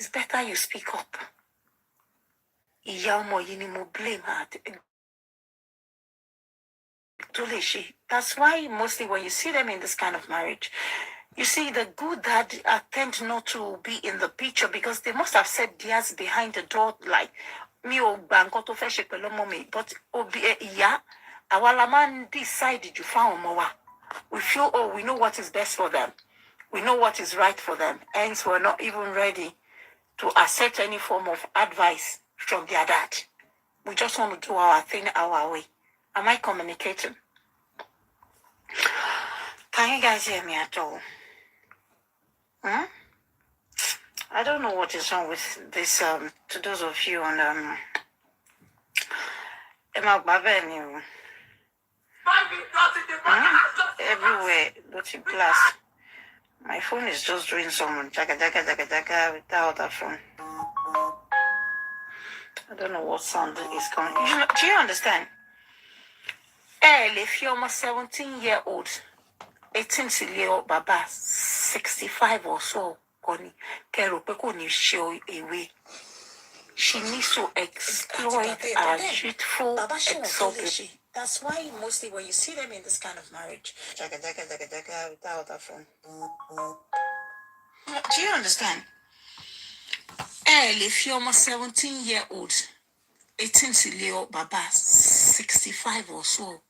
It's better you speak up. Ìyá ọmọ yìí ni mo blame her. That's why mostly when you see them in this kind of marriage, you see the good dad tend not to be in the picture because they must have said theirs behind the door, like me or banko to fetch mommy. But yeah, our man decided you found more. We feel, oh, we know what is best for them. We know what is right for them. Hence, we're not even ready to accept any form of advice from their dad. We just want to do our thing our way. Am I communicating? Can you guys hear me at all? I don't know what is wrong with this. To those of you on everywhere, but in class, my phone is just doing some jaga jaga jaga jaga without that phone. I don't know what sound is coming. Do you understand? If you're almost 17-year-old, 18 baba, 65 or so, she needs to exploit her youthful exaltation. That's why mostly when you see them in this kind of marriage, jaga jaga jaga jaga without that phone. Do you understand? If you're almost 17-year-old, 18 baba, 65 or so,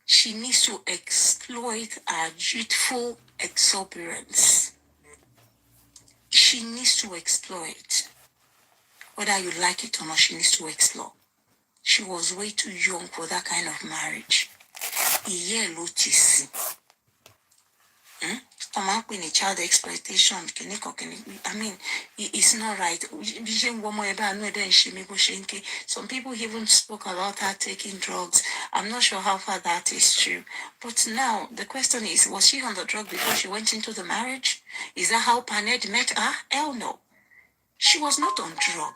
she needs to exploit her youthful exuberance. She needs to exploit. Whether you like it or not, she needs to explore. She was way too young for that kind of marriage. Child exploitation. I mean, it's not right. Some people even spoke about her taking drugs. I'm not sure how far that is true. But now the question is, was she on the drug before she went into the marriage? Is that how Paned met her? Hell no. She was not on drug.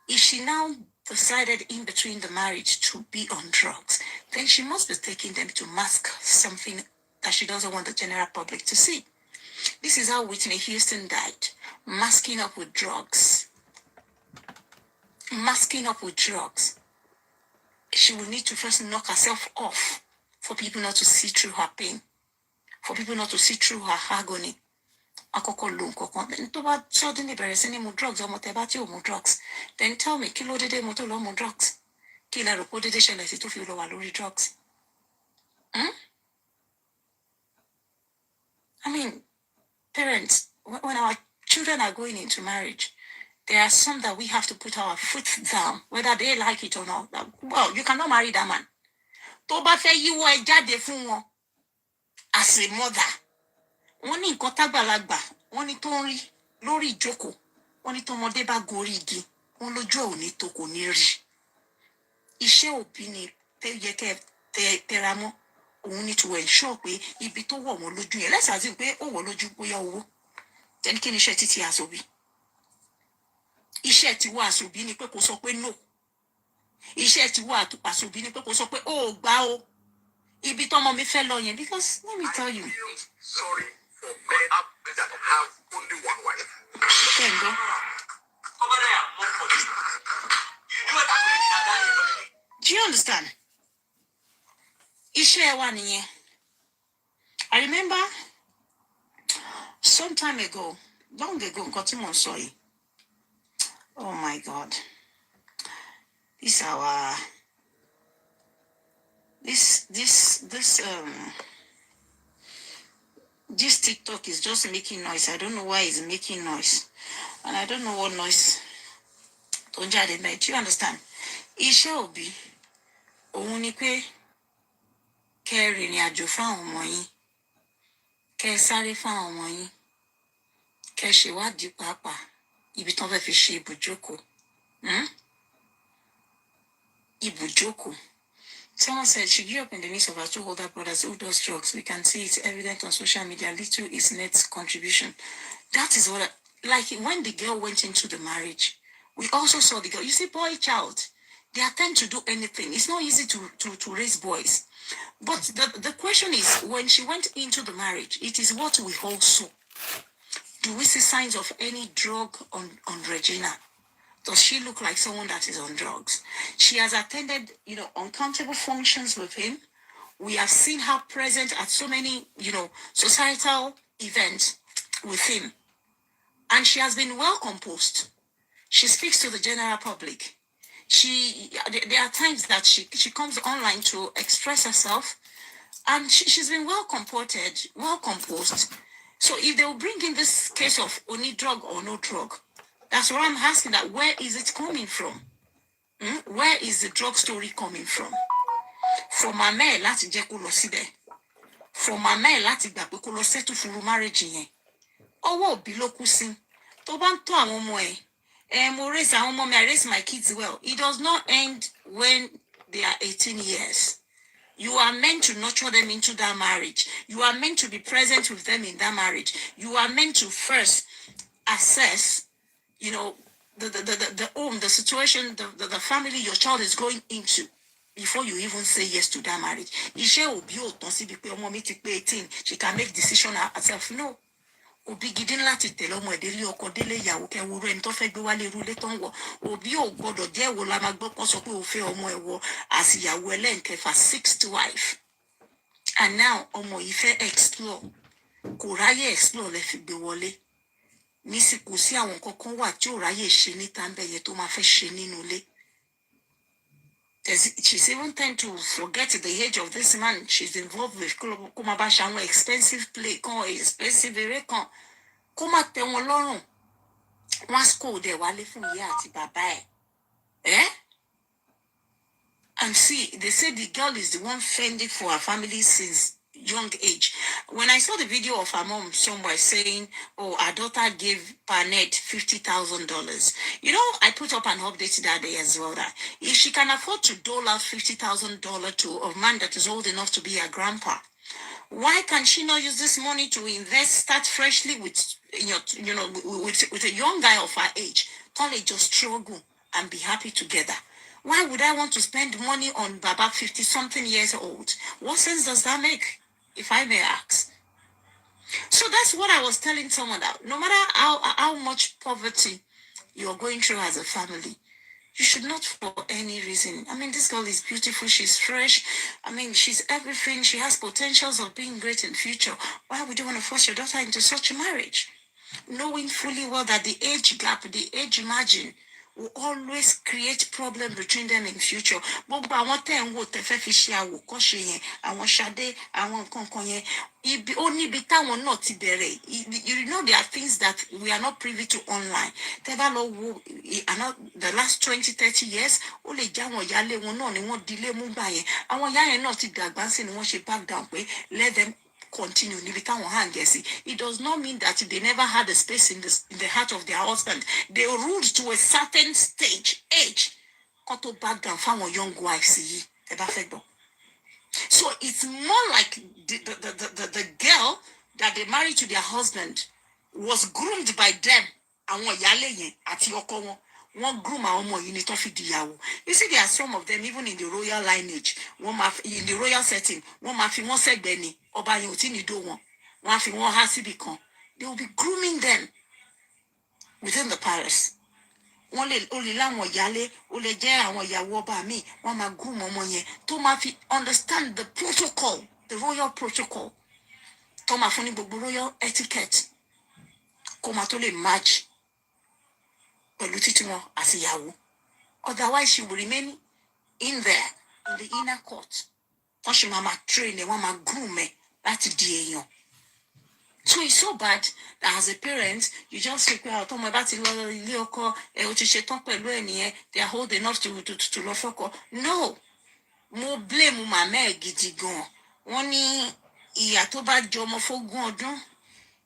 If she now decided in between the marriage to be on drugs, then she must be taking them to mask something that she doesn't want the general public to see. This is how Whitney Houston died, masking up with drugs. Masking up with drugs. She will need to first knock herself off for people not to see through her pain, for people not to see through her agony. Then suddenly drugs or drugs. Then tell me, kilo de moto drugs. Kila ropo de shele to feel lower drugs. I mean, parents, when our children are going into marriage, there are some that we have to put our foot down, whether they like it or not. Well, you cannot marry that man. Toba fe you were jade fun won as a mother. Wọ́n ní nǹkan tágbàlagbà, wọ́n ní tó ń rí lórí ìjókòó, wọ́n ní tọmọdé bá gorí igi, wọ́n lójú ò ní tó kò ní rí. Iṣẹ́ òbí ni yẹ kẹ́ tẹra mọ́, òun ní to ensure pé ibi tó wọ̀ wọ́n lójú yẹn. Let's assume pé ó wọ̀ lójú bóyá owó. Then kí ni iṣẹ́ títí àṣòbí? Iṣẹ́ tí wọ́n àṣòbí ni pé kó sọ pé no. Iṣẹ́ tí wọ́n àṣòbí ni pé kó sọ pé ó gbà o. Ibi tọ́mọ mi fẹ́ lọ yẹn, because let me tell you. Sorry. Men that have only one wife. Do you understand? I remember some time ago, long ago, oh my God. This TikTok is just making noise. I don't know why it's making noise. And I don't know what noise. Do you understand? Iṣẹ́ òbí, òun ni pé kẹ́ rìnrìn àjò fáwọn ọmọ yín, kẹ́ sáré fáwọn ọmọ yín, kẹ́ ṣèwádìí pàápàá ibi tán fẹ́ fi ṣe ibùjókòó. Ibùjókòó. Someone said she grew up in the midst of her two older brothers who does drugs. We can see it's evident on social media. Little is Ned's contribution. That is what, like when the girl went into the marriage, we also saw the girl. You see, boy child, they attempt to do anything. It's not easy to raise boys. But the question is, when she went into the marriage, it is what we all saw. Do we see signs of any drug on Regina? Does she look like someone that is on drugs? She has attended, uncountable functions with him. We have seen her present at so many, societal events with him. And she has been well composed. She speaks to the general public. There are times that she comes online to express herself, and she's been well comported, well composed. So if they will bring in this case of only drug or no drug, that's what I'm asking, that where is it coming from? Where is the drug story coming from? For Mama ẹ̀ láti jẹ́ kó lọ síbẹ̀. For Mama ẹ̀ láti gbà pé kó lọ settle fún marriage yẹn. Ọwọ́ òbí ló kú sí. Tó bá ń tọ́ àwọn ọmọ ẹ̀, mo raise àwọn ọmọ mi, I raise my kids well. It does not end when they are 18 years. You are meant to nurture them into that marriage. You are meant to be present with them in that marriage. You are meant to first assess, the home, the situation, the family your child is going into before you even say yes to that marriage. Iṣẹ́ òbí ò tán síbi pé ọmọ mi ti pé 18, she can make decision herself. No. Òbí gidi láti tẹ̀lé ọmọ ẹ̀dẹ́lé ọkọ délé ìyàwó kẹwòrò ẹni tó fẹ́ gbé wálé irú ilé tó ń wọ̀. Òbí ò gbọdọ̀ jẹ́ èwo la máa gbọ́ kan sọ pé ó fẹ́ ọmọ ẹ̀ wọ àsìyàwó ẹlẹ́nkẹfà 6th wife. And now ọmọ yìí fẹ́ explore. Kò ráyè explore lẹ fi gbé wọlé. Nísì kò sí àwọn kankan wà tí ò ráyè ṣe níta ń bẹ̀ yẹn tó máa fẹ́ ṣe nínú ilé. She's even tend to forget the age of this man she's involved with. Kó má bá ṣe àwọn expensive play kan, expensive eré kan. Kó má tẹ́ wọn lọ́rùn. Wọ́n school dẹ̀ wálé fún ìyá àti bàbá ẹ̀. And see, they say the girl is the one fending for her family since young age. When I saw the video of her mom somewhere saying, oh, her daughter gave Panet $50,000. I put up an update that day as well that if she can afford to dole out $50,000 to a man that is old enough to be her grandpa, why can she not use this money to invest, start freshly with, with a young guy of her age, probably just struggle and be happy together? Why would I want to spend money on Baba 50-something years old? What sense does that make, if I may ask? So that's what I was telling someone, that no matter how much poverty you're going through as a family, you should not for any reason. I mean, this girl is beautiful. She's fresh. I mean, she's everything. She has potentials of being great in future. Why would you want to force your daughter into such a marriage? Knowing fully well that the age gap, the age margin, will always create problem between them in future. Gbogbo àwọn tẹ́ ń wò tẹ́ fẹ́ fi ṣe àwòkọ́ṣe yẹn, àwọn Ṣadé, àwọn nǹkan kan yẹn, ó níbi táwọn náà ti bẹ̀rẹ̀. You know there are things that we are not privy to online. Tẹ́ bá lọ wo the last 20-30 years, ó lè jẹ́ àwọn ìyálé wọn náà ni wọ́n dilé mú gbà yẹn. Àwọn ìyá yẹn náà ti dàgbà sí ni wọ́n ṣe back down pé let them continue. It does not mean that they never had a space in the heart of their husband. They ruled to a certain age. Got back down from young wives. So it's more like the girl that they married to their husband was groomed by them. One groom àwọn ọmọ yìí ni tó fi dìyàwó. You see, there are some of them even in the royal lineage, in the royal setting, wọ́n máa fi wọ́n sẹ́gbẹ̀ẹ́ ni, ọba yẹn ò tí ní dó wọn, wọ́n á fi wọ́n há síbì kan. They will be grooming them within the palace. Wọ́n lè ó lè láwọn ìyálé, ó lè jẹ́ àwọn ìyàwó ọba mi, wọ́n máa groom ọmọ yẹn tó máa fi understand the protocol, the royal protocol, tó máa fún ní gbogbo royal etiquette, kó máa tó lè match pẹ̀lú títí wọn àti ìyàwó. Otherwise, she will remain in there, in the inner court. Wọ́n ṣe máa train ẹ̀, wọ́n máa groom ẹ̀ láti di èèyàn. So it's so bad that as a parent, you just say, well, ọmọ bá ti lọ ilé ọkọ, ó ti ṣetán pẹ̀lú ẹ̀ nìyẹn, they are old enough to lọ fọ́kọ. No, mo blame màmá ẹ̀ gidi gan. Wọ́n ní ìyà tó bá jọmọ fógún ọdún,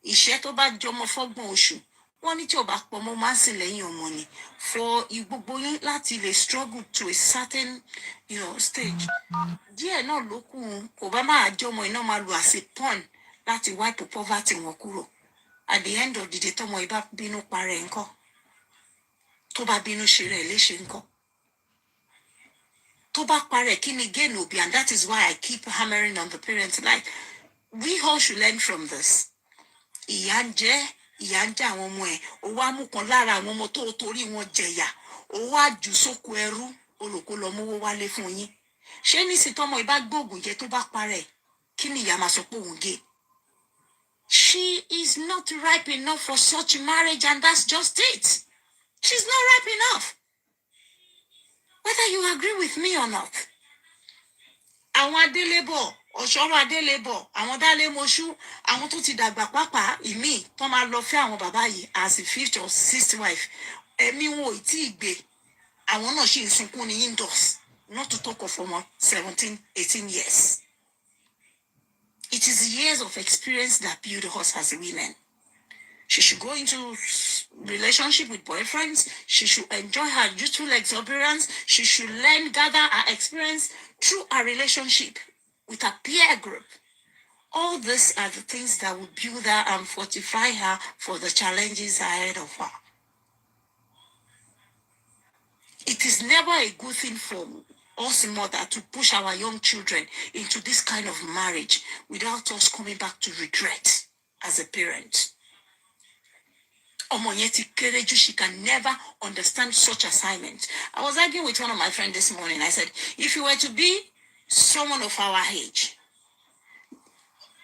ìṣẹ́ tó bá jọmọ fọ́gbọ̀n oṣù. Wọ́n ní tí ò bá pọ̀ mọ́ máa ń sìn lẹ́yìn ọmọ ni. For gbogbo yín láti lè struggle to a certain, stage. Díẹ̀ náà ló kù, kò bá máa jọmọ iná máa lu as a pawn láti wipe poverty wọn kúrò. At the end of the day, tọ́mọ ibà bínú parẹ́ ńkọ́. Tó bá bínú ṣe rẹ̀ léṣe ńkọ́. Tó bá parẹ́ kí ni gain òbí, and that is why I keep hammering on the parents. Like, we all should learn from this. Ìyà ń jẹ, ìyá ń jẹ àwọn ọmọ ẹ̀ ó wá mú kan lára àwọn ọmọ tó torí wọn jẹ̀yà ó wá jù sóko ẹrú olùkó lọ mówó wálé fún yín ṣé nísìnyí tọmọ ìbá gbóògùn jẹ tó bá parẹ́ kí ni ìyá máa sọ pé òun gé. She is not ripe enough for such marriage, and that's just it. She's not ripe enough. Whether you agree with me or not. Àwọn adélébọ̀ ọ̀ṣọ́rọ̀ adélébọ̀ àwọn dálémoṣú àwọn tó ti dàgbà pàápàá ìmí tó máa lọ fẹ́ àwọn bàbá yìí as a fifth or sixth wife ẹ̀mí wọn ò tí ì gbé àwọn náà ṣì ń sunkún ní indoors not to talk of ọmọ 17-18 years. It is years of experience that build us as women. She should go into relationship with boyfriends. She should enjoy her youthful exuberance. She should learn, gather her experience through a relationship with a peer group. All these are the things that will build her and fortify her for the challenges ahead of her. It is never a good thing for us mother to push our young children into this kind of marriage without us coming back to regret as a parent. She can never understand such assignment. I was arguing with one of my friends this morning. I said, if you were to be someone of our age,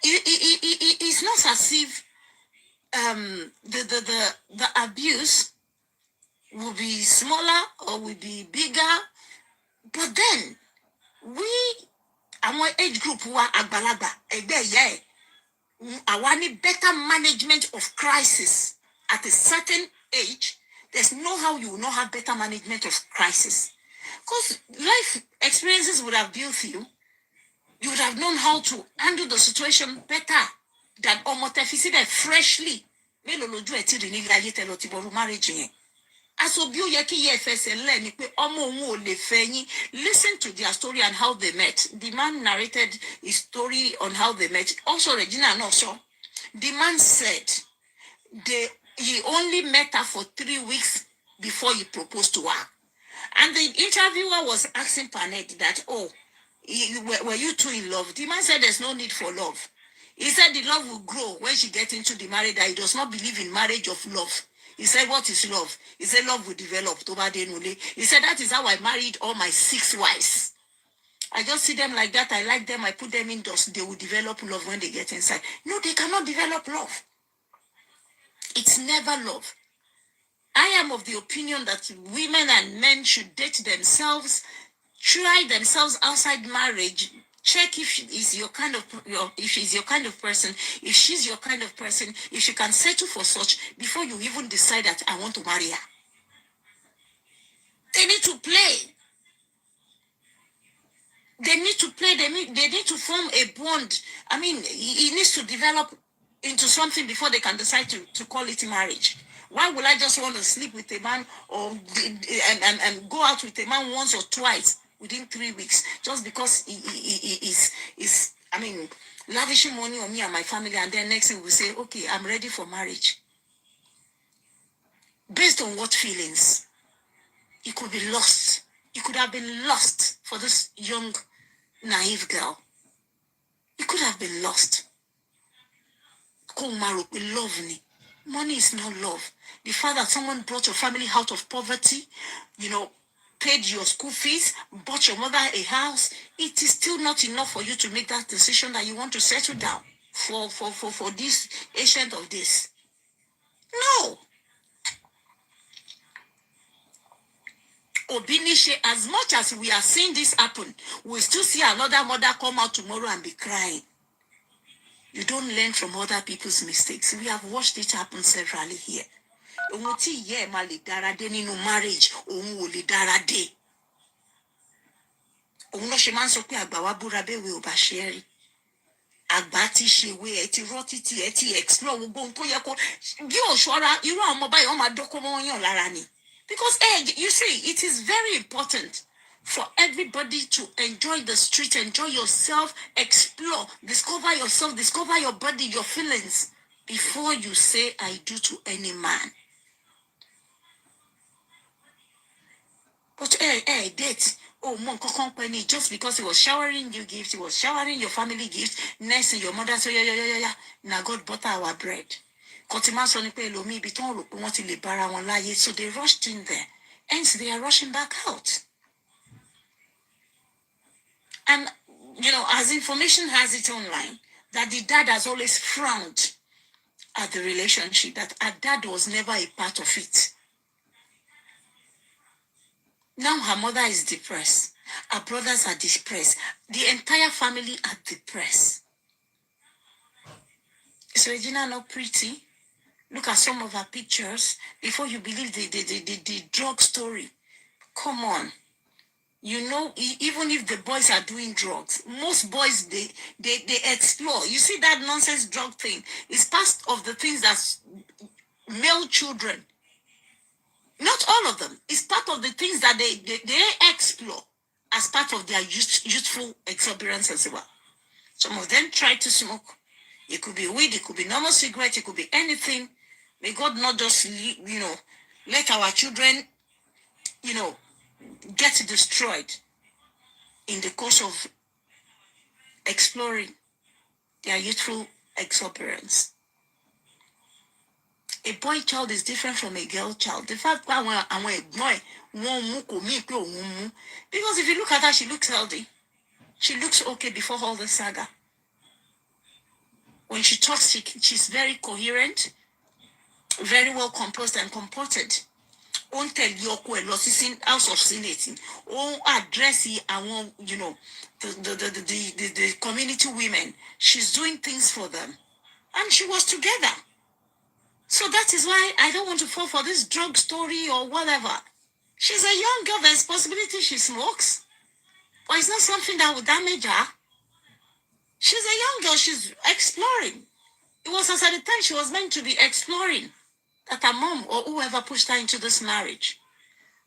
it's not as if the abuse will be smaller or will be bigger, but then our age group who are agbalagba, our need better management of crisis. At a certain age, there's no how you will not have better management of crisis. Because life experiences would have built you. You would have known how to handle the situation better than omotefiside freshly. Marriage. Listen to their story and how they met. The man narrated his story on how they met. Also, Regina and also, the man said he only met her for 3 weeks before he proposed to her. And the interviewer was asking Panet that, were you two in love? The man said there's no need for love. He said the love will grow when she gets into the marriage, that he does not believe in marriage of love. He said, what is love? He said, love will develop. He said, that is how I married all my 6 wives. I just see them like that. I like them. I put them indoors. They will develop love when they get inside. No, they cannot develop love. It's never love. I am of the opinion that women and men should date themselves, try themselves outside marriage, check if she's your kind of person, if she's your kind of person, if she can settle for such before you even decide that I want to marry her. They need to play. They need to play. They need to form a bond. I mean, it needs to develop into something before they can decide to call it marriage. Why would I just want to sleep with a man and go out with a man once or twice within 3 weeks just because he is lavishing money on me and my family, and then next thing we say, okay, I'm ready for marriage. Based on what feelings? It could be lost. It could have been lost for this young, naive girl. It could have been lost. Money is not love. The fact that someone brought your family out of poverty, paid your school fees, bought your mother a house, it is still not enough for you to make that decision that you want to settle down for this ancient of this. No. Obinishe, as much as we are seeing this happen, we still see another mother come out tomorrow and be crying. You don't learn from other people's mistakes. We have watched it happen severally here. Marriage. Àgbà ti ṣèwé ẹ ti rọtí tí ẹ ti explore gbogbo ohun tó yẹ kó bí òṣùwàrà irú àwọn ọmọ báyìí wọn máa dókó mọ́ yàn lára ni. Because you see, it is very important for everybody to enjoy the street, enjoy yourself, explore, discover yourself, discover your body, your feelings before you say I do to any man. But date. Oh, company, just because he was showering you gifts, he was showering your family gifts, next thing your mother said, yeah. Now God butter our bread. So they rushed in there. Hence, they are rushing back out. And, as information has it online, that the dad has always frowned at the relationship, that her dad was never a part of it. Now her mother is depressed. Her brothers are depressed. The entire family are depressed. Is Regina not pretty? Look at some of her pictures before you believe the drug story. Come on. Even if the boys are doing drugs, most boys, they explore. You see that nonsense drug thing? It's part of the things that male children, not all of them, it's part of the things that they explore as part of their youthful exuberance as well. Some of them try to smoke. It could be weed, it could be normal cigarette, it could be anything. May God not just, let our children, get destroyed in the course of exploring their youthful exuberance. A boy child is different from a girl child. The fact that I'm a boy, because if you look at her, she looks healthy. She looks okay before all the saga. When she talks, she's very coherent, very well composed and comported. On tell Yoko and Lossing House of Senate, on address and the community women. She's doing things for them. And she was together. So that is why I don't want to fall for this drug story or whatever. She's a young girl, there's possibility she smokes. But it's not something that would damage her. She's a young girl, she's exploring. It was at the time she was meant to be exploring that her mom or whoever pushed her into this marriage.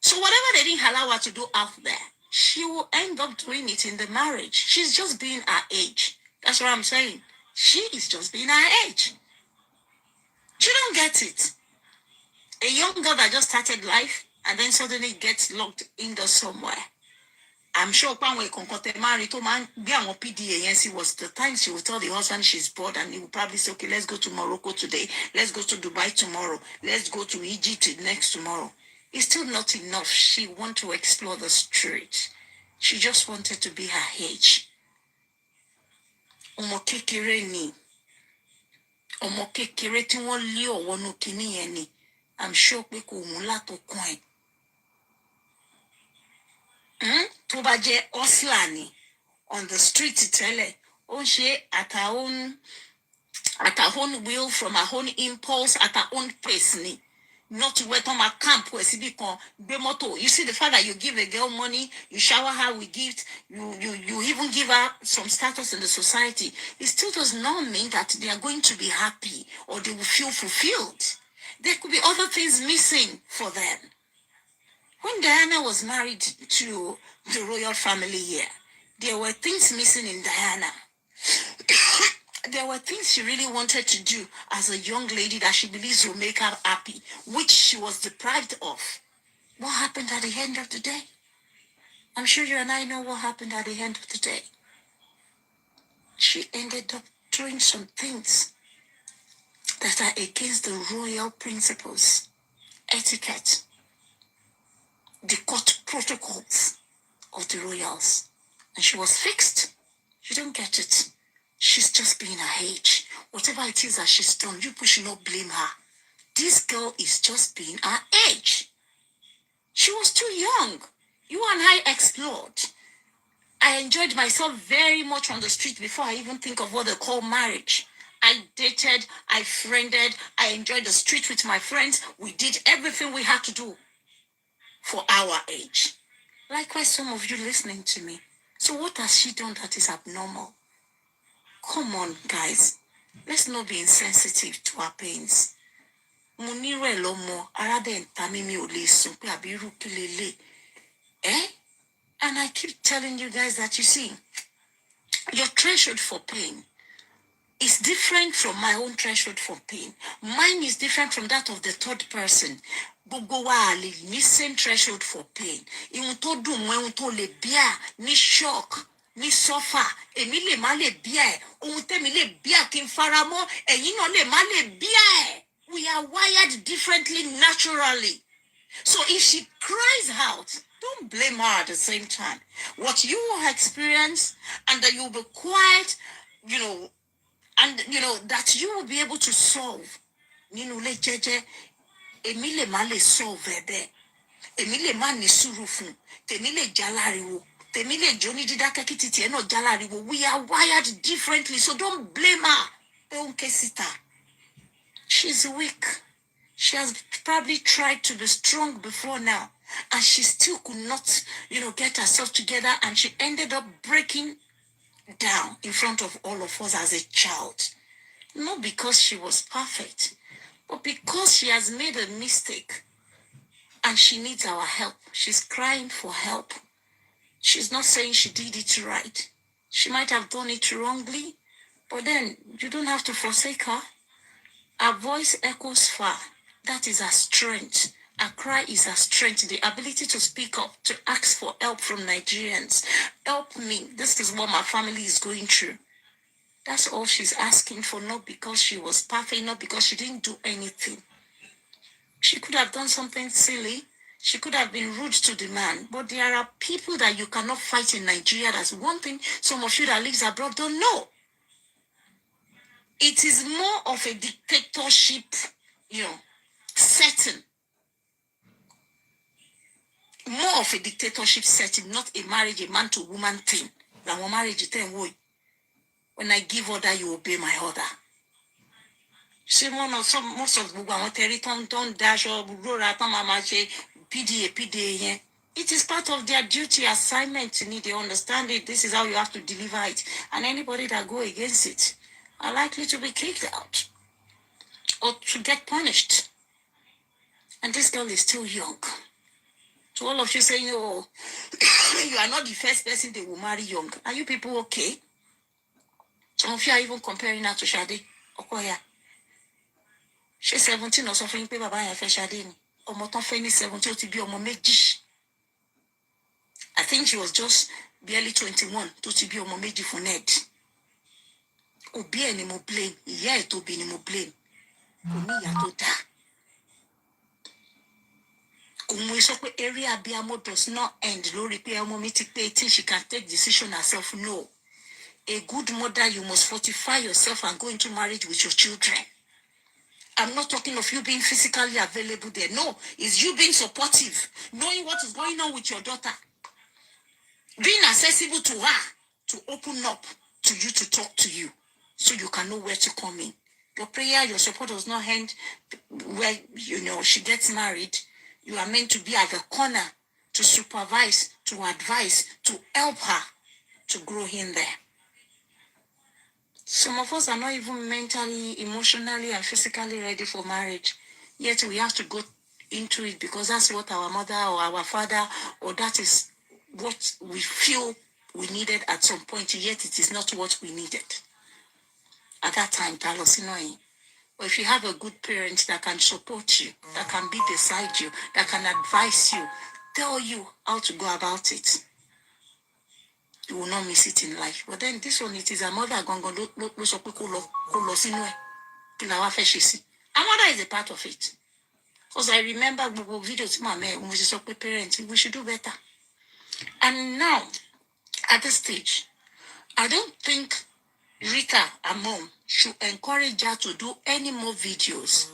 So whatever they didn't allow her to do out there, she will end up doing it in the marriage. She's just being her age. That's what I'm saying. She is just being her age. You don't get it. A young girl that just started life and then suddenly gets locked indoors somewhere. I'm sure when we married to man, PDA was the time she will tell the husband she's bored and he will probably say, okay, let's go to Morocco today. Let's go to Dubai tomorrow. Let's go to Egypt next tomorrow. It's still not enough. She wanted to explore the street. She just wanted to be her age. Ọmọ kékeré ni. Ọmọ kékeré tí wọ́n lé ọ̀wọ́nú kíní yẹn ni. I'm sure pé kò mú látòkun ẹ̀. Tó bá jẹ́ hustler ni on the street tẹ́lẹ̀, ó ń ṣe at her own will, from her own impulse, at her own pace ni. Not to wait on my camp where she become motto. You see the fact that you give a girl money, you shower her with gifts, you even give her some status in the society. It still does not mean that they are going to be happy or they will feel fulfilled. There could be other things missing for them. When Diana was married to the royal family here, there were things missing in Diana. There were things she really wanted to do as a young lady that she believes will make her happy, which she was deprived of. What happened at the end of the day? I'm sure you and I know what happened at the end of the day. She ended up doing some things that are against the royal principles, etiquette, the court protocols of the royals. And she was fixed. You don't get it. She's just being her age. Whatever it is that she's done, you should not blame her. This girl is just being her age. She was too young. You and I explored. I enjoyed myself very much on the street before I even think of what they call marriage. I dated, I friended, I enjoyed the street with my friends. We did everything we had to do for our age. Likewise, some of you listening to me. So what has she done that is abnormal? Come on, guys. Let's not be insensitive to our pains. And I keep telling you guys that, you see, your threshold for pain is different from my own threshold for pain. Mine is different from that of the third person. Gbogbo wa lè ní same threshold for pain. Ihun tó dùn mọ́ ihun tó lè bíà ní shock, ní suffer. Èmi lè má lè bíà ẹ̀. Ohun tẹ́mi lè bíà kí n fara mọ́. Ẹ̀yin náà lè má lè bíà ẹ̀. We are wired differently naturally. So if she cries out, don't blame her at the same time. What you will experience, and that you'll be quiet, and that you will be able to solve. Le jeje, èmi lè má lè solve ẹ̀ bẹ́ẹ̀. Èmi lè má ní sùúrù fún. Tèmi lè jáláriwo. Tèmi lè jó ní dídákẹ́ kí titi ẹ̀ náà jáláriwo. We are wired differently, so don't blame her. Don't case it her. She's weak. She has probably tried to be strong before now, and she still could not, get herself together, and she ended up breaking down in front of all of us as a child. Not because she was perfect, but because she has made a mistake, and she needs our help. She's crying for help. She's not saying she did it right. She might have done it wrongly, but then you don't have to forsake her. Her voice echoes far. That is her strength. Her cry is her strength. The ability to speak up, to ask for help from Nigerians. Help me. This is what my family is going through. That's all she's asking for, not because she was perfect, not because she didn't do anything. She could have done something silly. She could have been rude to the man. But there are people that you cannot fight in Nigeria. That's one thing some of you that lives abroad don't know. It is more of a dictatorship, setting. More of a dictatorship setting, not a marriage, a man to woman thing. Like one marriage, when I give order, you obey my order. See, most of Google don't dash or PDA. It is part of their duty assignment to need. They understand it. This is how you have to deliver it. And anybody that go against it are likely to be kicked out or to get punished. And this girl is still young. To all of you saying, oh, you are not the first person they will marry young. Are you people okay? Some of you are even comparing her to Shade Okoya. She's 17 or something. Baba and Shade. Omo ton fe ni 17 to be omo meji. I think she was just barely 21 to be omo meji for Ned. Obi eni mo blame. Iya to be ni mo blame. Omi ya to da. Area Biamo does not end. Low repair mommy she can take decision herself. No. A good mother, you must fortify yourself and go into marriage with your children. I'm not talking of you being physically available there. No, it's you being supportive, knowing what is going on with your daughter, being accessible to her, to open up to you, to talk to you, so you can know where to come in. Your prayer, your support does not end where, she gets married. You are meant to be at the corner to supervise, to advise, to help her to grow in there. Some of us are not even mentally, emotionally, and physically ready for marriage. Yet we have to go into it because that's what our mother or our father, or that is what we feel we needed at some point. Yet it is not what we needed. At that time, Talosinoy. But if you have a good parent that can support you, that can be beside you, that can advise you, tell you how to go about it, you will not miss it in life. But then this one, it is a mother going to look. Our mother is a part of it. Because I remember videos, when we saw parents, we should do better. And now, at this stage, I don't think Rita and mom should encourage her to do any more videos.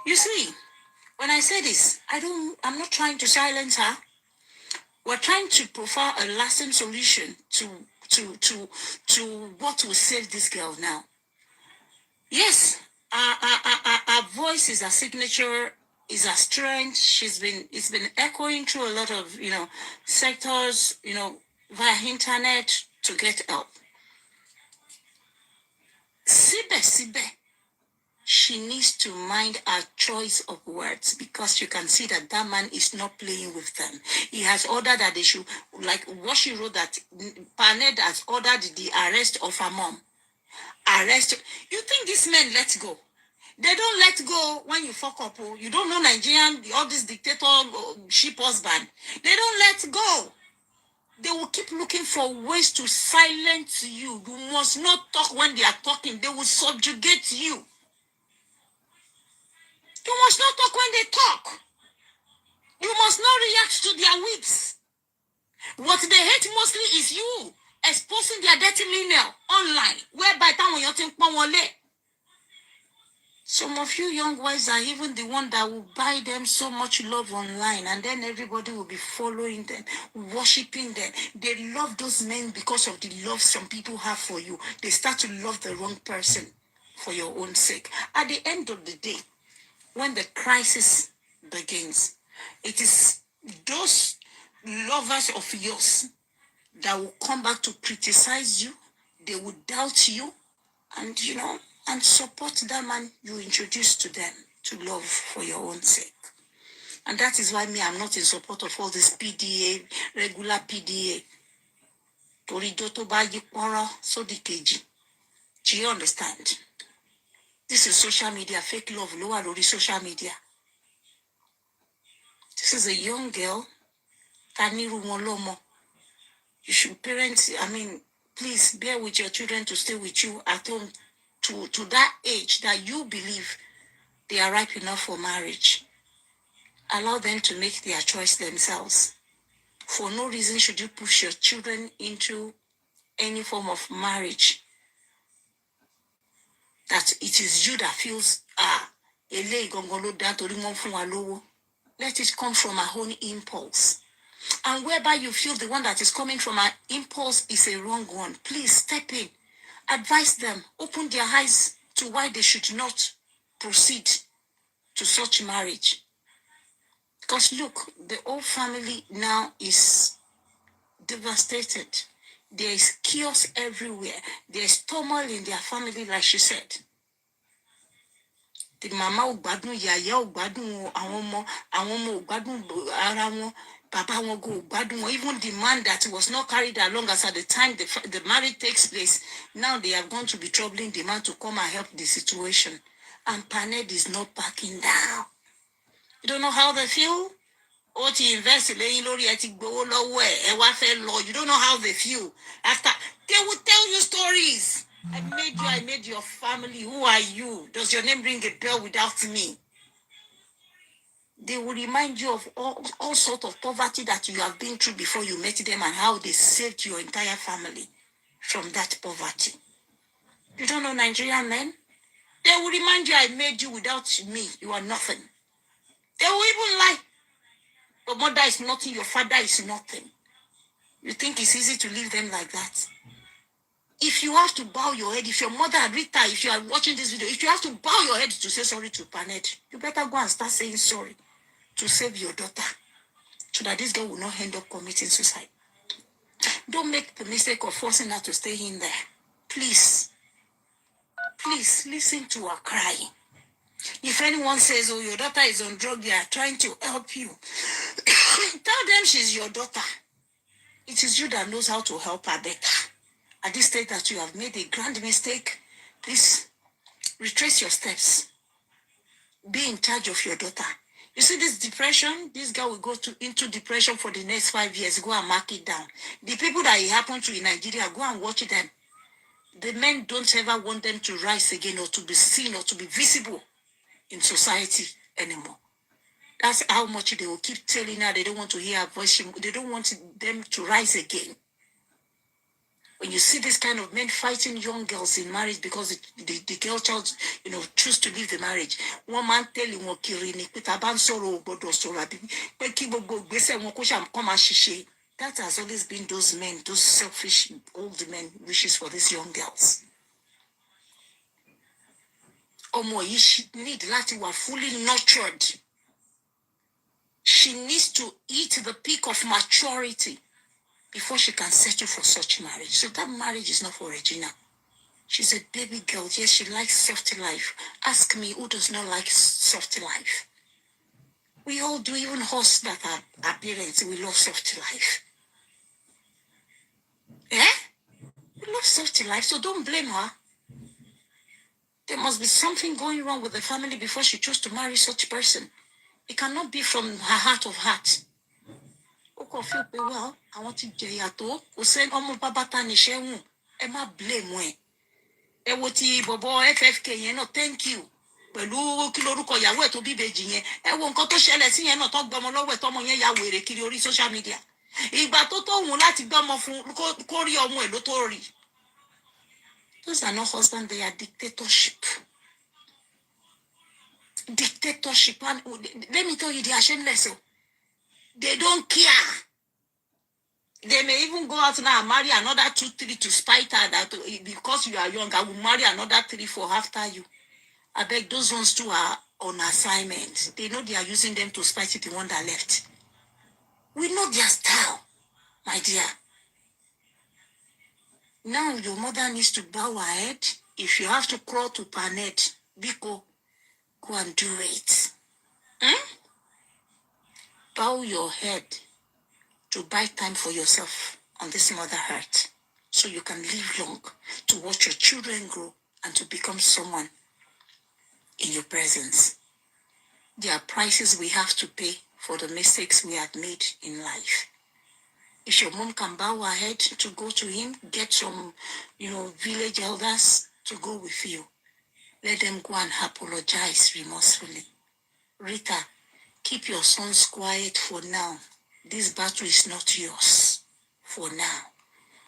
You see, when I say this, I'm not trying to silence her. We're trying to provide a lasting solution to what will save this girl now. Yes, our voice is a signature, is a strength. It's been echoing through a lot of, sectors, via internet to get help. Sibe, she needs to mind her choice of words because you can see that man is not playing with them. He has ordered that they should, like what she wrote, that Paned has ordered the arrest of her mom. Arrest. You think these men let go? They don't let go when you fuck up. You don't know Nigerian, all this dictatorship husband. They don't let go. They will keep looking for ways to silence you. You must not talk when they are talking. They will subjugate you. talk. You must not react to their wits. What they hate mostly is you exposing their dirty email online, whereby you think some of you young boys are even the one that will buy them so much love online, and then everybody will be following them, worshiping them. They love those men because of the love some people have for you. They start to love the wrong person for your own sake. At the end of the day, when the crisis begins, it is those lovers of yours that will come back to criticize you. They will doubt you, and and support that man you introduce to them to love for your own sake. And that is why I'm not in support of all this PDA, regular PDA. Do you understand? This is social media, fake love, lower social media. This is a young girl. You should parents, please bear with your children to stay with you at home to that age that you believe they are ripe enough for marriage. Allow them to make their choice themselves. For no reason should you push your children into any form of marriage that it is you that feels, let it come from our own impulse. And whereby you feel the one that is coming from our impulse is a wrong one, please step in. Advise them, open their eyes to why they should not proceed to such marriage. Because look, the whole family now is devastated. There is chaos everywhere. There is turmoil in their family, like she said. The mama ugbadun, yaya ugbadun, àwọn ọmọ ugbadun ara wọn, baba wọn go ugbadun. Even the man that was not carried along as at the time the marriage takes place, now they are going to be troubling the man to come and help the situation. And Paned is not backing down. You don't know how they feel? You don't know how they feel. After they will tell you stories. I made your family. Who are you? Does your name ring a bell without me? They will remind you of all sorts of poverty that you have been through before you met them and how they saved your entire family from that poverty. You don't know Nigerian men? They will remind you, I made you without me. You are nothing. They will even lie. Your mother is nothing. Your father is nothing. You think it's easy to leave them like that? If you have to bow your head, if your mother Rita, if you are watching this video, if you have to bow your head to say sorry to Panet, you better go and start saying sorry to save your daughter, so that this girl will not end up committing suicide. Don't make the mistake of forcing her to stay in there. Please listen to her crying. If anyone says, oh, your daughter is on drugs, they are trying to help you, tell them she's your daughter. It is you that knows how to help her better. At this stage that you have made a grand mistake, please retrace your steps. Be in charge of your daughter. You see this depression, this girl will go into depression for the next 5 years. Go and mark it down. The people that it happened to in Nigeria, go and watch them. The men don't ever want them to rise again or to be seen or to be visible in society anymore. That's how much they will keep telling her they don't want to hear her voice. They don't want them to rise again. When you see this kind of men fighting young girls in marriage because the girl child, choose to leave the marriage. One man telling one kirini, that has always been those men, those selfish old men wishes for these young girls. She need Lati were fully nurtured. She needs to eat the peak of maturity before she can settle for such marriage. So that marriage is not for Regina. She's a baby girl. Yes, she likes soft life. Ask me, who does not like soft life? We all do, even us that are parents, we love soft life. We love soft life, so don't blame her. There must be something going wrong with the family before she chose to marry such a person. It cannot be from her heart of heart. Well, I want to jayato. Usen omo babata ni shehu. Emma blame we. Ewoti bobo FFK, thank you. pẹ̀lú kí lorúkọ ìyàwó ẹ̀ tó bí ìbejì yẹn ẹ wo nǹkan tó ṣẹlẹ̀ sí yẹn náà tó gbọmọ lọ́wọ́ ẹ̀ tọmọ yẹn ya wèrè kiri orí social media ìgbà tó tóhun láti gbọmọ fún kó rí ọmọ ẹ̀ ló tó rí. Those are not husband, they are dictatorship. Dictatorship. And let me tell you, they are shameless. They don't care. They may even go out now and marry another 2, 3 to spite her that because you are young, I will marry another 3, 4 after you. I beg those ones too are on assignment. They know they are using them to spite the one that left. We know their style, my dear. Now your mother needs to bow her head. If you have to crawl to her neck, Biko, go and do it. Bow your head to buy time for yourself on this mother earth so you can live long, to watch your children grow and to become someone in your presence. There are prices we have to pay for the mistakes we have made in life. If your mom can bow her head to go to him, get some, village elders to go with you. Let them go and apologize remorsefully. Rita, keep your sons quiet for now. This battle is not yours for now.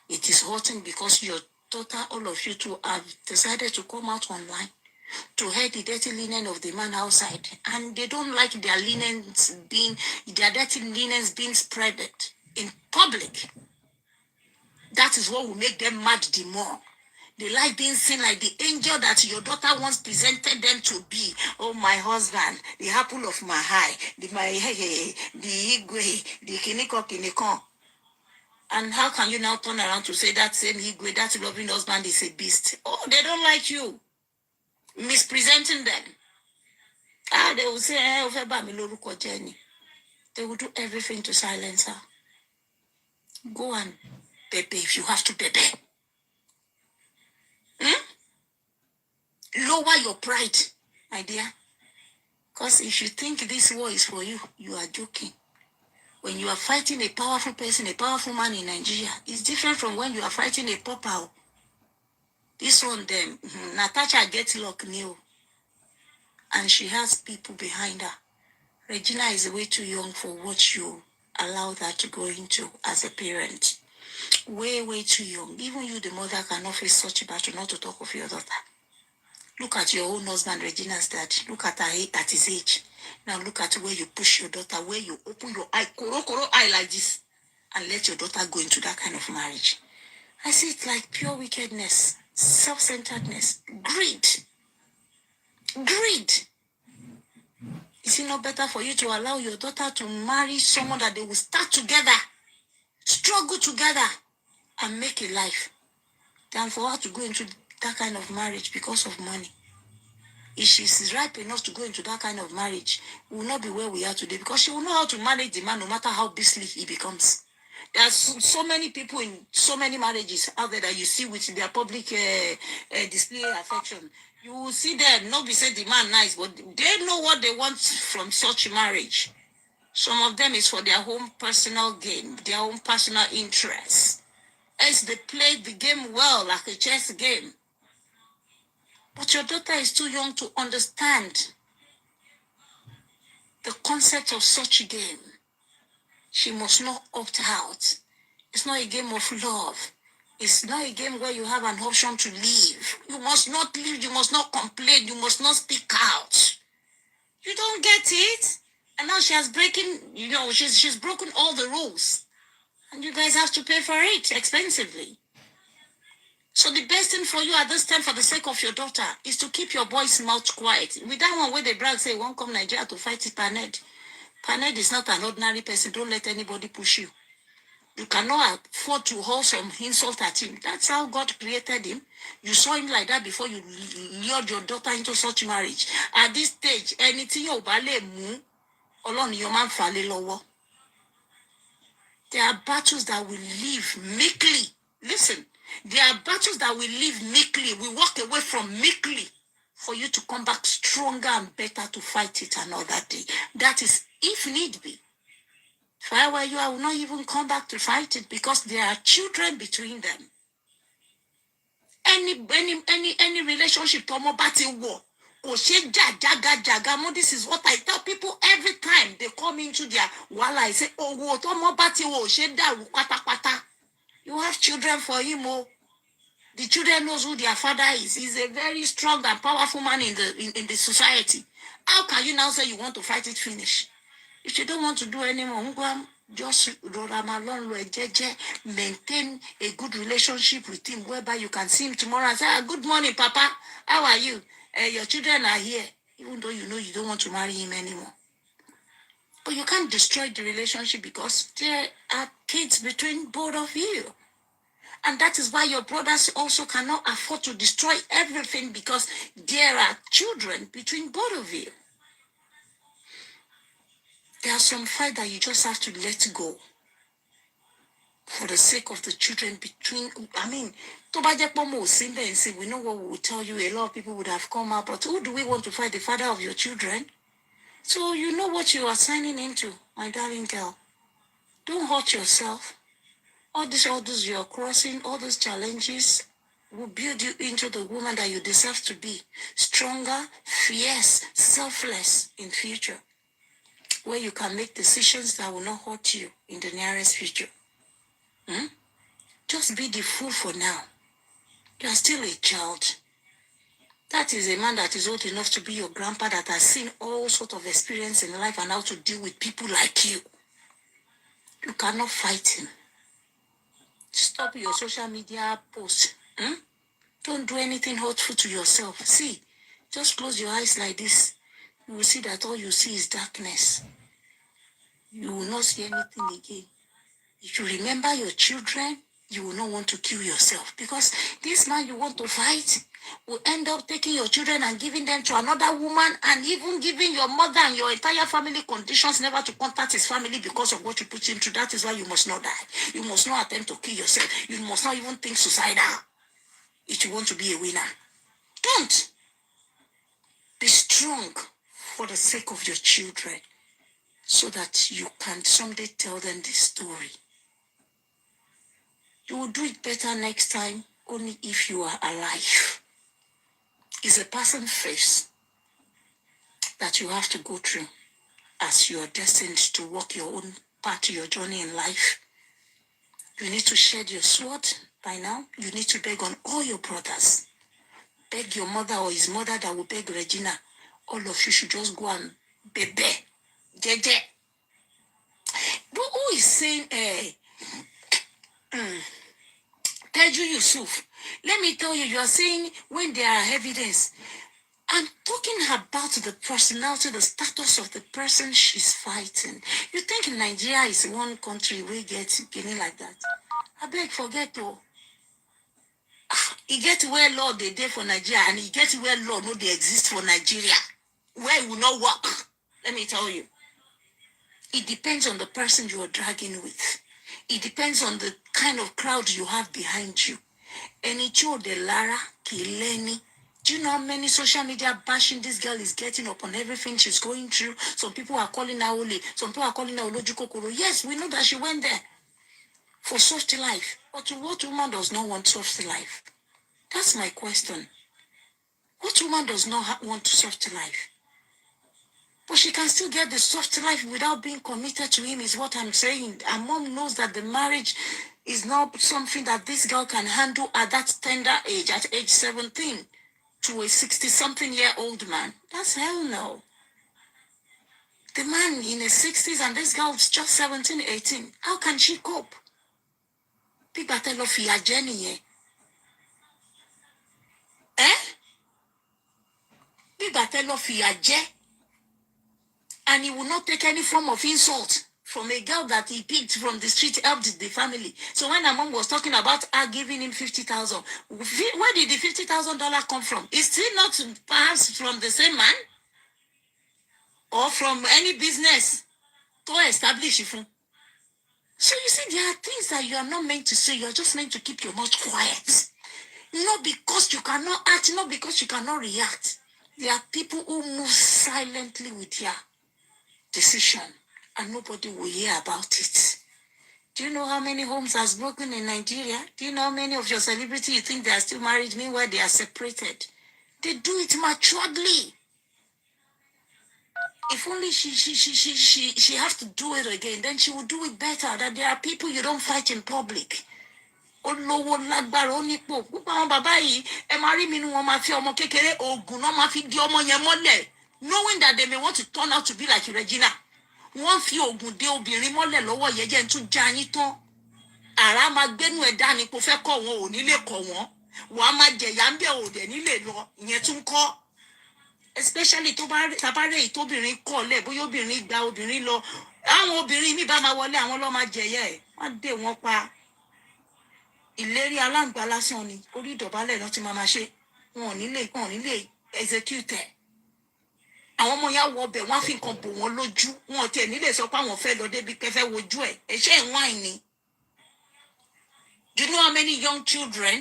It is hurting because your daughter, all of you two, have decided to come out online to hear the dirty linen of the man outside. And they don't like their dirty linens being spread in public. That is what will make them mad the more. They like being seen like the angel that your daughter once presented them to be. Oh, my husband, the apple of my eye, the igwe, the kiniko. And how can you now turn around to say that same igwe, that loving husband is a beast? Oh, they don't like you. Mispresenting them. They will say, they will do everything to silence her. Go and pepe if you have to pepe. Lower your pride, my dear. Because if you think this war is for you, you are joking. When you are fighting a powerful person, a powerful man in Nigeria, it's different from when you are fighting a pauper. This one, them, Natasha gets luck new. And she has people behind her. Regina is way too young for what you allow that to go into as a parent. Way, way too young. Even you, the mother, cannot face such a battle, not to talk of your daughter. Look at your own husband, Regina's dad. Look at at his age. Now look at where you push your daughter, where you open your eye, koro eye like this, and let your daughter go into that kind of marriage. I see it like pure wickedness, self-centeredness, greed. Greed. Is it not better for you to allow your daughter to marry someone that they will start together, struggle together, and make a life, than for her to go into that kind of marriage because of money? If she's ripe enough to go into that kind of marriage, we will not be where we are today, because she will know how to manage the man no matter how beastly he becomes. There are so many people in so many marriages out there that you see with their public display affection. You will see them, not be said the man nice, but they know what they want from such marriage. Some of them is for their own personal gain, their own personal interests. As they play the game well, like a chess game. But your daughter is too young to understand the concept of such a game. She must not opt out. It's not a game of love. It's not a game where you have an option to leave. You must not leave. You must not complain. You must not speak out. You don't get it? And now she has she's broken all the rules. And you guys have to pay for it expensively. So the best thing for you at this time, for the sake of your daughter, is to keep your boy's mouth quiet. With that one where they brag, say, won't come Nigeria to fight it, Paned. Paned is not an ordinary person. Don't let anybody push you. You cannot afford to hold some insult at him. That's how God created him. You saw him like that before you lured your daughter into such marriage. At this stage, anything you bale mu, alone your man fale lower. There are battles that will leave meekly. Listen, there are battles that will leave meekly. We walk away from meekly for you to come back stronger and better to fight it another day. That is if need be. If I were you, I will not even come back to fight it, because there are children between them. Any relationship, Tomo Bati war, This is what I tell people every time they come into their wala. I say, oh, what you have children for him, oh. The children knows who their father is. He's a very strong and powerful man in the society. How can you now say you want to fight it finish? If you don't want to do anymore, just maintain a good relationship with him, whereby you can see him tomorrow and say, good morning, Papa. How are you? Your children are here, even though you know you don't want to marry him anymore. But you can't destroy the relationship because there are kids between both of you. And that is why your brothers also cannot afford to destroy everything because there are children between both of you. There are some fight that you just have to let go for the sake of the children between. We know what we will tell you. A lot of people would have come out, but who do we want to fight? The father of your children? So you know what you are signing into, my darling girl. Don't hurt yourself. All these you're crossing, all those challenges will build you into the woman that you deserve to be. Stronger, fierce, selfless in future. Where you can make decisions that will not hurt you in the nearest future. Just be the fool for now. You are still a child. That is a man that is old enough to be your grandpa that has seen all sorts of experience in life and how to deal with people like you. You cannot fight him. Stop your social media posts. Don't do anything hurtful to yourself. See, just close your eyes like this. You will see that all you see is darkness. You will not see anything again. If you remember your children, you will not want to kill yourself because this man you want to fight will end up taking your children and giving them to another woman and even giving your mother and your entire family conditions never to contact his family because of what you put him through. That is why you must not die. You must not attempt to kill yourself. You must not even think suicidal if you want to be a winner. Don't. Be strong for the sake of your children so that you can someday tell them this story. You will do it better next time only if you are alive. It's a person face that you have to go through as you are destined to walk your own part, your journey in life. You need to shed your sword by now. You need to beg on all your brothers. Beg your mother or his mother that will beg Regina. All of you should just go and bebe. Jeje. But who is saying, Teju Yusuf, let me tell you, you are saying when there are evidence. I'm talking about the personality, the status of the person she's fighting. You think Nigeria is one country we get getting like that? I beg, forget to. He get where law they there for Nigeria and he get where law no they exist for Nigeria. Where it will not work. Let me tell you. It depends on the person you are dragging with. It depends on the kind of crowd you have behind you. Enicho de Lara, Kileni. Do you know how many social media bashing this girl is getting upon everything she's going through? Some people are calling her Ole. Some people are calling her Olojukokoro. Yes, we know that she went there for soft life. But what woman does not want soft life? That's my question. What woman does not want soft life? But she can still get the soft life without being committed to him is what I'm saying. And mom knows that the marriage is not something that this girl can handle at that tender age, at age 17, to a 60-something-year-old man. That's hell no. The man in his 60s and this girl is just 17, 18. How can she cope? Big battle of your journey. Big battle of your journey. And he will not take any form of insult from a girl that he picked from the street, helped the family. So when her mom was talking about her giving him 50,000, where did the $50,000 come from? Is still not perhaps from the same man or from any business to establish it. So you see, there are things that you are not meant to say. You are just meant to keep your mouth quiet. Not because you cannot act, not because you cannot react. There are people who move silently with their decision and nobody will hear about it. Do you know how many homes has broken in Nigeria? Do you know how many of your celebrities you think they are still married, meanwhile they are separated? They do it maturely. If only she has to do it again, then she will do it better. That there are people you don't fight in public. Olówó lágbára onípò gbogbo àwọn bàbá yìí ẹ máa rí mi ni wọn máa fi ọmọ kékeré oògùn náà máa fi di ọmọ yẹn mọ́lẹ̀ knowing that they may want to turn out to be like Regina wọ́n fi oògùn dé obìnrin mọ́lẹ̀ lọ́wọ́ yẹn jẹ́ ń tún já yín tán àrá máa gbénú ẹ̀ dání kó fẹ́ kọ́ wọn ò ní lè kọ́ wọn wàá máa jẹ̀yà ń bẹ̀ ò dẹ̀ nílé lọ ìyẹn tún kọ́ especially tó bá tabarẹ́ ìtóbìnrin kọ́ lẹ̀ bóyá obìnrin gba obìnrin lọ àwọn obìnrin mi bá máa wọlé àwọn lọ́ máa jẹ̀yà ẹ̀ wọ́n dé wọn pa ìlérí aláǹgbá lásán ni orí ìdọ̀bálẹ̀ náà ti máa ṣe wọn ò ní lè execute àwọn ọmọ yà wọ ọbẹ̀ wọ́n á fi nǹkan bò wọ́n lójú wọn ò tiẹ̀ nílé sọ pé àwọn fẹ́ lọ débi kẹfẹ́ wojú ẹ̀ ẹ̀ṣẹ́ ìwọ̀n àìní. Do you know how many young children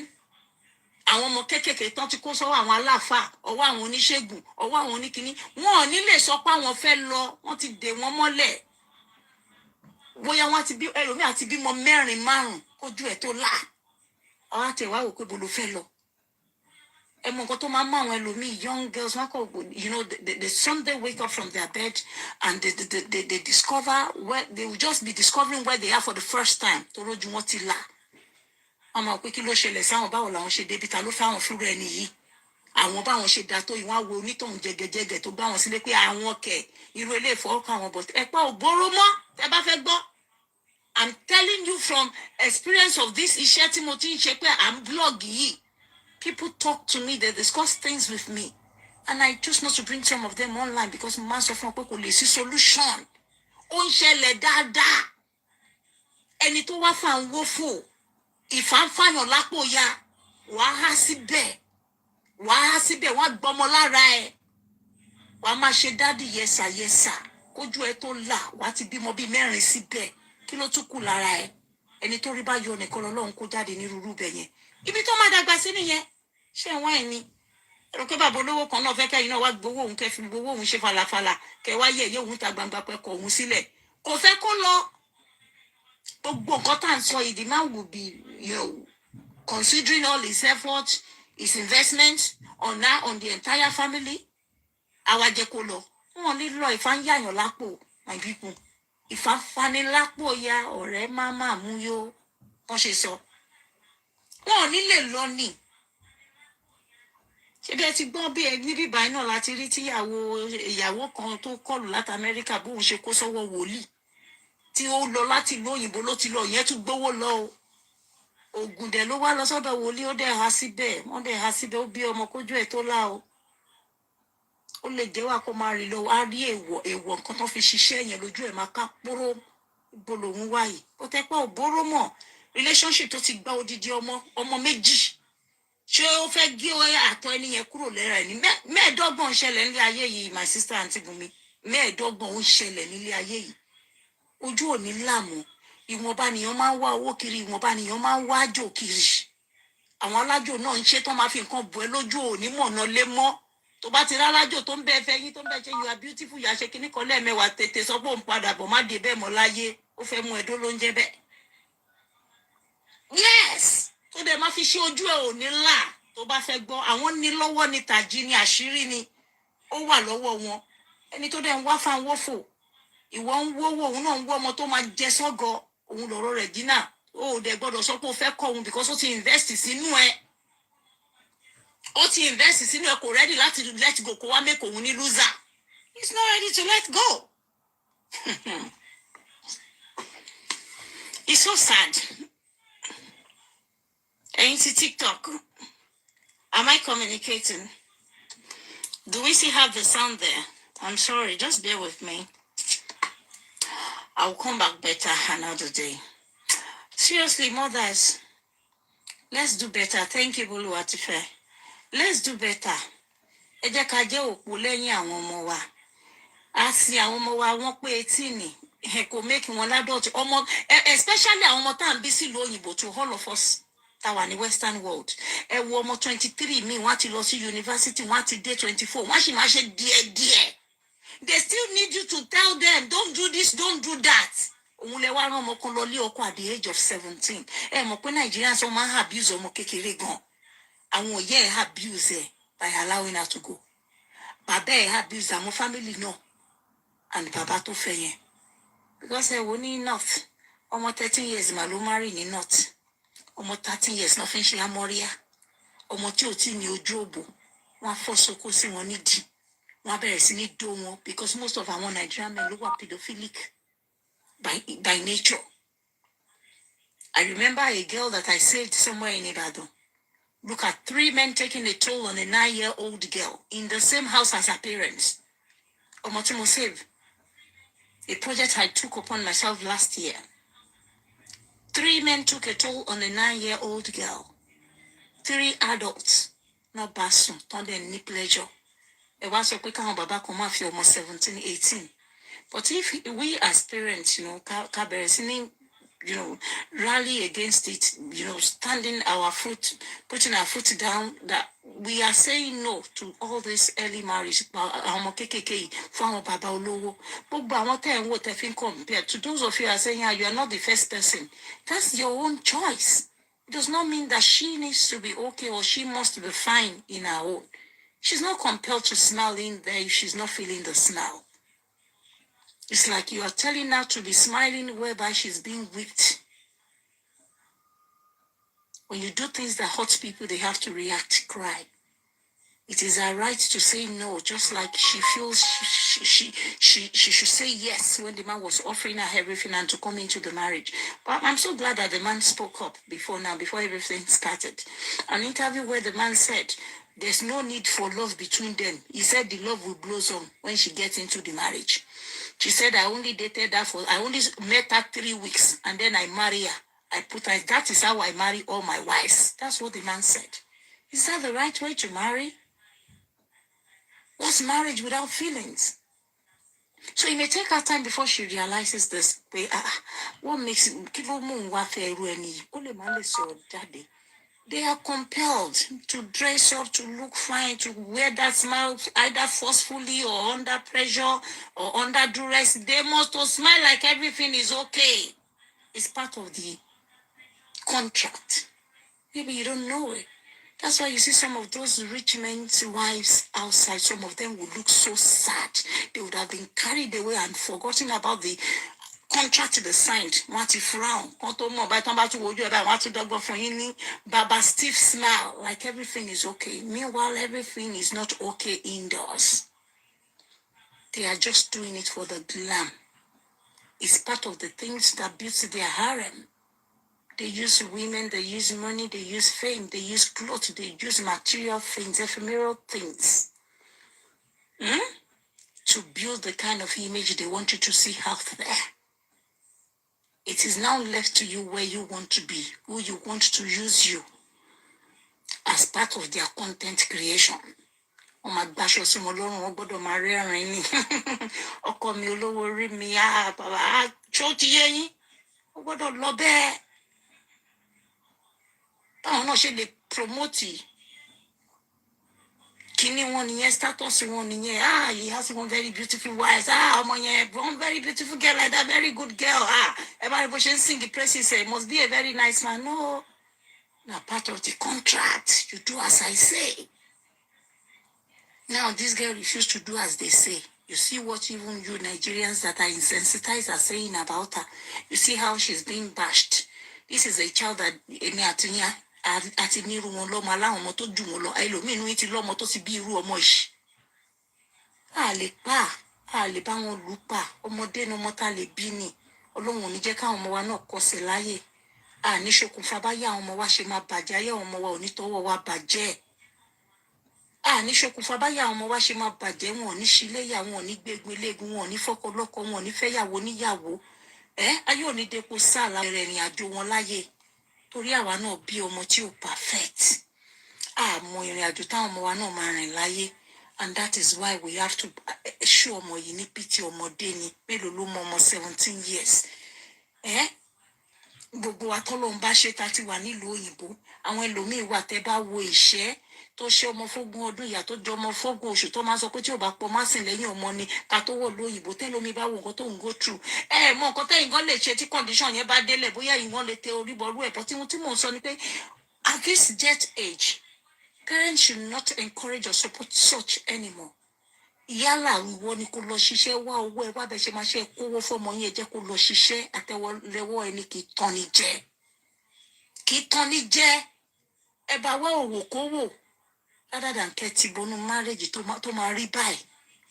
àwọn ọmọ kéékèèké tán ti kó sọ́wọ́ àwọn aláàfáà ọwọ́ àwọn oníṣègùn ọwọ́ àwọn oníkíní wọn ò nílé sọ pé àwọn fẹ́ lọ wọ́n ti dè wọ́n mọ́lẹ̀ bóyá wọ́n ti bí ẹlòmíì àti bímọ 4 5 kójú ẹ̀ tó là ọ̀rá tẹ̀ wá wò pé bolo fẹ́ lọ. Ẹ mọ nǹkan tó máa ń mọ àwọn ẹlòmíì young girls wọn kọ you know the Sunday wake up from their bed and they discover where they will just be discovering where they are for the first time tó lójú wọn ti là. Wọ́n máa pé kí ló ṣẹlẹ̀ sáwọn báwo làwọn ṣe débi ta ló fẹ́ àwọn fúnra ẹni yìí àwọn báwọn ṣe dá tó yìí wọ́n á wo onítọ̀hún jẹgẹjẹgẹ tó gbá wọn sílé pé àwọn kẹ̀ irú ilé ìfowópamọ́ àwọn bọ̀ ẹ pa òbóró mọ́ tẹ bá fẹ́ gbọ́. I'm telling you from experience of this iṣẹ́ tí mo ti ń ṣe pé I'm blog yìí. People talk to me, they discuss things with me. And I choose not to bring some of them online because mo máa sọ fún ọ pé kò lè sí solution. Ó ń ṣẹlẹ̀ dáadáa. Ẹni tó wá fà ń wó fò. Ìfàǹfààyàn lápò ya. Wàá há síbẹ̀. Wọ́n gbọ́mọ lára ẹ̀. Wàá máa ṣe dádì yẹsà. Kójú ẹ tó là, wàá ti bímọ bíi 4 síbẹ̀. Kí ló tún kù lára ẹ ẹni tó rí bá yọ nìkan lọ́lọ́run kó jáde ní rúrú bẹ yẹn ibi tó máa dàgbà sí nìyẹn ṣé wọn ẹ ní ẹrù pé bàbá olówó kan náà fẹ́ kẹ́yìn náà wá gbowó òun kẹ́ fi gbowó òun ṣe falafala kẹ́ wá yẹ̀yẹ́ òun ta gbangba pẹ́ kọ òun sílẹ̀ kò fẹ́ kó lọ gbogbo nǹkan tá à ń sọ yìí the man will be considering all his efforts his investment on the entire family àwa jẹ́ kó lọ wọn ní lọ ìfà ń yàyàn lápò my people ìfàfanilápò ya ọ̀rẹ́ máa mú yó wọ́n ṣe sọ wọn ò ní lè lọ ní ṣé bí ẹ ti gbọ́ bí ẹ níbí báyìí náà láti rí ìyàwó kan tó kọlù láti Amẹ́ríkà bóun ṣe kó sọ́wọ́ wòlíì tí ó lọ láti ìlú òyìnbó ló ti lọ ìyẹn tún gbówó lọ o ògùn dẹ̀ ló wá lọ sọ́dọ̀ wòlíì ó dẹ̀ há síbẹ̀ wọ́n dẹ̀ há síbẹ̀ ó bí ọmọ kójú ẹ̀ tó lá o ó lè jẹ́ wà kó máa rí lọ á rí èèwọ̀ nǹkan tó fi ṣiṣẹ́ yẹn lójú ẹ̀ máa ká póró bolo òun wáyé ó tẹ́ pé òbóró mọ̀ relationship tó ti gba odidi ọmọ méjì ṣé ó fẹ́ gé àtọ̀ ẹni yẹn kúrò lẹ́ra ẹ̀ ní 25 ṣẹlẹ̀ nílé ayé yìí my sister àǹtí Bùnmi 25 ó ń ṣẹlẹ̀ nílé ayé yìí ojú ò ní láàmú ìwọ̀nba nìyẹn máa ń wá owó kiri ìwọ̀nba nìyẹn máa ń wá àjò kiri àwọn alájò náà ń ṣe tó máa fi nǹkan bọ̀ ẹ́ lójú òní mọ̀nà lé mọ́ tó bá ti rálájò tó ń bẹ fẹ́ yín tó ń bẹ ṣe you are beautiful yà ṣe kíní kan lẹ́ẹ̀mẹ́wàá tètè sọ pé òun padà bọ̀ má dé bẹ́ẹ̀ mọ́ láyé ó fẹ́ mú ẹ̀dọ́ ló ń jẹ́ bẹ́ẹ̀. Yes tó dẹ̀ máa fi ṣe ojú ẹ̀ ò ní là tó bá fẹ́ gbọ́ àwọn ní lọ́wọ́ ní tàjí ní àṣírí ni ó wà lọ́wọ́ wọn ẹni tó dẹ̀ ń wá fáwọn wọ́fò ìwọ ń wówó òun náà ń wọ́ ọmọ tó máa jẹ sọ́gọ òun lọ́rọ̀ Regina ó dẹ̀ gbọ́dọ̀ sọ pé ó fẹ́ kọ́ òun because ó ti invest sínú ẹ̀ ó ti invest sínú ẹ̀ kò ready láti let go kó wá make òun ní loser he's not ready to let go. It's so sad. Ẹ̀yin ti TikTok, am I communicating? Do we still have the sound there? I'm sorry, just bear with me. I'll come back better another day. Seriously, mothers, let's do better. Thank you, Bolu Atife. Let's do better. Ẹ jẹ́ ká jẹ́ òpó lẹ́yìn àwọn ọmọ wa. A sin àwọn ọmọ wa wọ́n pé 18 kò make wọn ládọ̀tí ọmọ especially àwọn ọmọ tá à ń bí sílùú òyìnbó to all of us tá wà ní western world ẹ wo ọmọ 23 mi wọ́n ti lọ sí university wọ́n ti dé 24 wọ́n sì máa ṣe díẹ̀díẹ̀ they still need you to tell them don't do this don't do that òun lẹ wá rán ọmọ kan lọ lé ọkọ at the age of 17 ẹ mọ̀ pé Nigerians wọ́n máa ń abuse ọmọ kékeré gan àwọn òye ẹ̀ abuse ẹ̀ by allowing her to go bàbá ẹ̀ abuse àwọn family náà and bàbá tó fẹ́ yẹn. Because ẹ wo ní north, ọmọ 13 years mà ló marry ní north. Ọmọ 13 years náà fi ń ṣe amọ́ríà. Ọmọ tí ò tí ní ojú òbò, wọ́n á fọ́ sókó sí wọn nídìí. Wọ́n á bẹ̀rẹ̀ sí ní dó wọn because most of our Nigerian men ló wà pedophilic by nature. I remember a girl that I saved somewhere in Ibadan. Look at 3 men taking a toll on a 9-year-old girl in the same house as her parents. Ọmọ tí mo save. A project I took upon myself last year. 3 men took a toll on a 9-year-old girl. 3 adults. Not basun, not any pleasure. Ẹ wá sọ pé káwọn bàbá kan máa fi ọmọ 17, 18. But if we as parents, ká bẹ̀rẹ̀ sí ní, rally against it, standing our foot, putting our foot down, that we are saying no to all this early marriage. Compared to those of you are saying, you are not the first person. That's your own choice. It does not mean that she needs to be okay or she must be fine in her own. She's not compelled to smile in there if she's not feeling the smile. It's like you are telling her to be smiling whereby she's being whipped. When you do things that hurt people, they have to react, cry. It is her right to say no, just like she feels she should say yes when the man was offering her everything and to come into the marriage. But I'm so glad that the man spoke up before everything started. An interview where the man said, there's no need for love between them. He said the love will blossom when she gets into the marriage. She said, I only met her 3 weeks and then I marry her. That is how I marry all my wives. That's what the man said. Is that the right way to marry? What's marriage without feelings? So it may take her time before she realizes this. What makes they are compelled to dress up, to look fine, to wear that smile either forcefully or under pressure or under duress. They must smile like everything is okay. It's part of the contract. Maybe you don't know it. That's why you see some of those rich men's wives outside, some of them would look so sad. They would have been carried away and forgotten about the contract they signed. Want to frown. Baba stiff smile, like everything is okay. Meanwhile, everything is not okay indoors. They are just doing it for the glam. It's part of the things that builds their harem. They use women, they use money, they use fame, they use clothes, they use material things, ephemeral things, to build the kind of image they want you to see out there. It is now left to you where you want to be, who you want to use you as part of their content creation. Báwọn náà ṣe lè promote kíní wọn nìyẹn, status wọn nìyẹn. He has one very beautiful wife. Ọmọ yẹn, one very beautiful girl like that, very good girl. Everybody bó ṣe ń sing the praises, must be a very nice man. No, now part of the contract. You do as I say. Now this girl refused to do as they say. You see what even you Nigerians that are insensitized are saying about her. You see how she's being bashed. This is a child that àti ní irú wọn lọ́mọ aláwọn ọmọ tó jù wọn lọ ẹlòmíín ní ti lọ́mọ tó ti bí irú ọmọ yìí. A lè bá wọn lù pa ọmọdé ní ọmọ tá lè bí ni. Ọlọ́run ò ní jẹ́ káwọn ọmọ wa náà kọsẹ̀ láyè. Ní ṣokùnfà báyà àwọn ọmọ wa ṣe máa bàjẹ́, ayé àwọn ọmọ wa ò ní tọwọ́ wa bàjẹ́. Ní ṣokùnfà báyà àwọn ọmọ wa ṣe máa bàjẹ́, wọn ò ní ṣíléyà, wọn ò ní gbégun eléegun, wọn ò ní fọ́kọ lọ́kọ, wọn ò ní fẹ́yàwó níyàwó. Ayé ò ní depo sáà lára ìrìn àjò wọn láyé. Torí àwa náà bí ọmọ tí ò perfect. Mọ ìrìn àjò táwọn ọmọ wa náà máa rìn láyé. And that is why we have to show ọmọ yìí ní pity ọmọdé ni. Mélòó ló mọ ọmọ 17 years. Gbogbo wa tọ́lọ́run bá ṣe tá ti wà nílùú òyìnbó. Àwọn ẹlòmíín wà tẹ́ bá wo ìṣẹ́ tó ṣe ọmọ fógún ọdún, ìyá tó jọ ọmọ fógún oṣù tó máa sọ pé tí ò bá pọ̀ má sìn lẹ́yìn ọmọ ni ká tó wọ̀ lóyìnbó. Tẹ́lómi bá wo nǹkan tó ń go through. Mọ nǹkan tẹ́yìn gan lè ṣe tí condition yẹn bá délẹ̀, bóyá ìwọ̀n lè tẹ orí bọ̀rú ẹ̀pọ̀ tí mò ń sọ ni pé at this jet age, parents should not encourage or support such anymore. yálà ìwọ ni kó lọ ṣiṣẹ́ wá owó ẹ wá bẹ ṣe máa ṣe kówó fọmọ yín ẹ jẹ́ kó lọ ṣiṣẹ́ àtẹ́wọ́lẹ́wọ́ ẹni kì í tán ni jẹ kì í tán ni jẹ ẹ bá wá òwò kówó ládàdà ń kẹ́ ti bọnú márèjì tó máa rí báyìí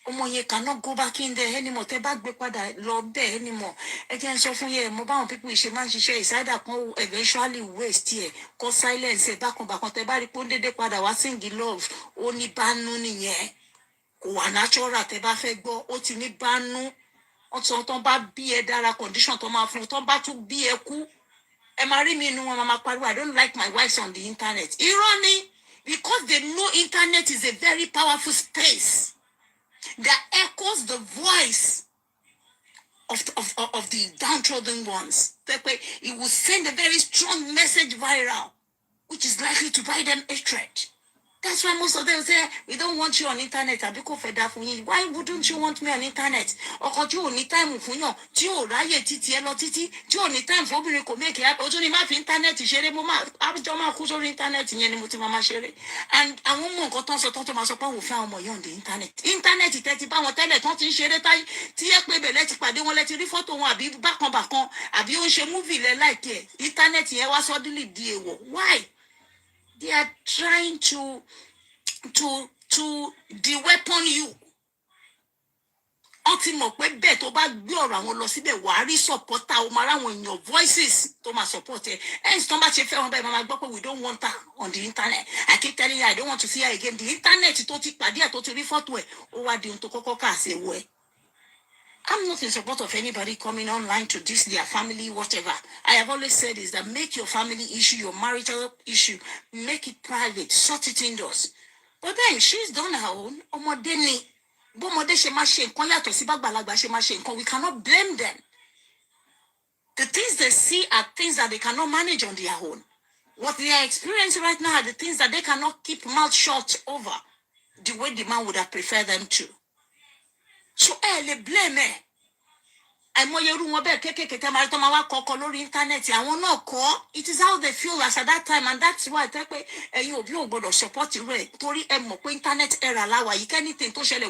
ọmọ yẹn cannot go back in there anymore tẹ́ bá gbé padà lọ bẹ́ẹ̀ anymore ẹ jẹ́ ń sọ fún yẹn mo báwọn pípọ̀ ìṣe máa ń ṣiṣẹ́ ìsáyédà kan eventually waste ẹ̀ kọ́ silence ẹ̀ bákanbàkan tẹ́ bá rí pé ó ń dédé padà wá sing love ó ní bánú nìyẹn kò wà natural tẹ́ bá fẹ́ gbọ́ ó ti ní bánú ọtọ tó bá bí ẹ dára condition tó máa fún un tó bá tún bí ẹ kú ẹ máa rí mi inú wọn máa pariwo I don't like my wife on the internet irọ́ ni because they know internet is a very powerful space that echoes the voice of the downtrodden ones. It will send a very strong message viral, which is likely to buy them hatred. That's why most of them say, we don't want you on internet. Why wouldn't you want me on internet? Or you only time for you, you ráyè títí ẹ lọ títí, you only time for me to make it. Ojo ni ma fi internet ṣeré mo ma abjo ma kú sórí internet yẹn ni mo ti ma ṣeré. And àwọn ọmọ nǹkan ton sọ ton tó ma sọ pé wo fẹ́ ọmọ yẹn on the internet. Internet tẹ́ ti bá wọn tẹ́lẹ̀ ton ti ń ṣeré tai tí ẹ pé be lẹ ti pàdé wọn lẹ ti rí photo wọn àbí bákan bákan àbí ó ń ṣe movie lẹ like ẹ. Internet yẹn wá suddenly di èwọ̀. Why? They are trying to de-weapon you. Ó ti mọ̀ pé bẹ́ẹ̀ tó bá gbé ọ̀rọ̀ àwọn lọ síbẹ̀ wàá rí supporter o máa ráwọn èèyàn voices tó máa support ẹ. Ẹ̀yìn tó bá ṣe fẹ́ wọn bẹ́ẹ̀ máa gbọ́ pé we don't want her on the internet. I keep telling you I don't want to see her again. The internet tó ti pàdé ẹ̀ tó ti rí fọ́tò ẹ̀ ó wá di ohun tó kọ́kọ́ kà sí ewu ẹ̀. I'm not in support of anybody coming online to diss their family, whatever. I have always said is that make your family issue, your marital issue, make it private, sort it indoors. But then she's done her own. Ọmọdé ni. Bọ́mọdé ṣe máa ṣe nǹkan yàtọ̀ sí bàgbàlagbà ṣe máa ṣe nǹkan. We cannot blame them. The things they see are things that they cannot manage on their own. What they are experiencing right now are the things that they cannot keep mouth shut over the way the man would have preferred them to. So lè blame ẹ. Àìmọye irú wọn bẹ́ẹ̀ kéékèèké tẹ́ máa rí tó máa wá kọ́kọ́ lórí íńtánẹ́ẹ̀tì àwọn náà kọ́. It is how they feel as at that time and that's why tẹ́ pé ẹ̀yin òbí ò gbọ́dọ̀ support irú ẹ̀ torí ẹ mọ̀ pé internet era láwa yìí anything tó ṣẹlẹ̀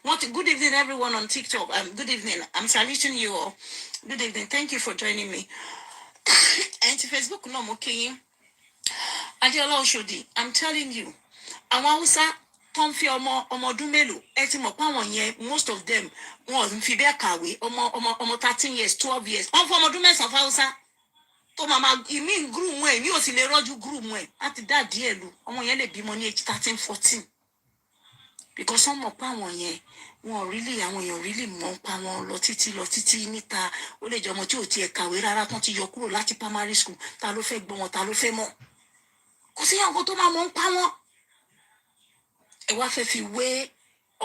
wọ́n ti good evening everyone on TikTok good evening I'm saluting you all good evening thank you for joining me. And to Facebook náà mo kí yín Adéọlá Òṣòdì I'm telling you àwọn Haúsá tó ń fi ọmọ ọdún mélòó ẹ ti mọ̀ pé àwọn yẹn most of them wọn ò fi bẹ́ẹ̀ kàwé ọmọ 13 years 12 years wọ́n fún ọmọ ọdún mẹ́sàn-án fáwọ́sá tó máa ìmí gúrùmù ẹ̀ ìmí ò sì lè rọ́jú gúrùmù ẹ̀ láti dá díẹ̀ lu ọmọ yẹn lè bímọ ní age 13 14 because wọ́n mọ̀ pé àwọn yẹn àwọn èèyàn really mọ̀ ń pa wọn lọ títí níta ó lè jẹ́ ọmọ tí ò tiẹ̀ kàwé rárá tán ti yọ kúrò láti primary school ta ló fẹ́ gbọ́ wọn ta ló fẹ́ mọ̀ kò sí àwọn tó máa mọ̀ ń pa wọn. Ẹ wá fẹ́ fi wé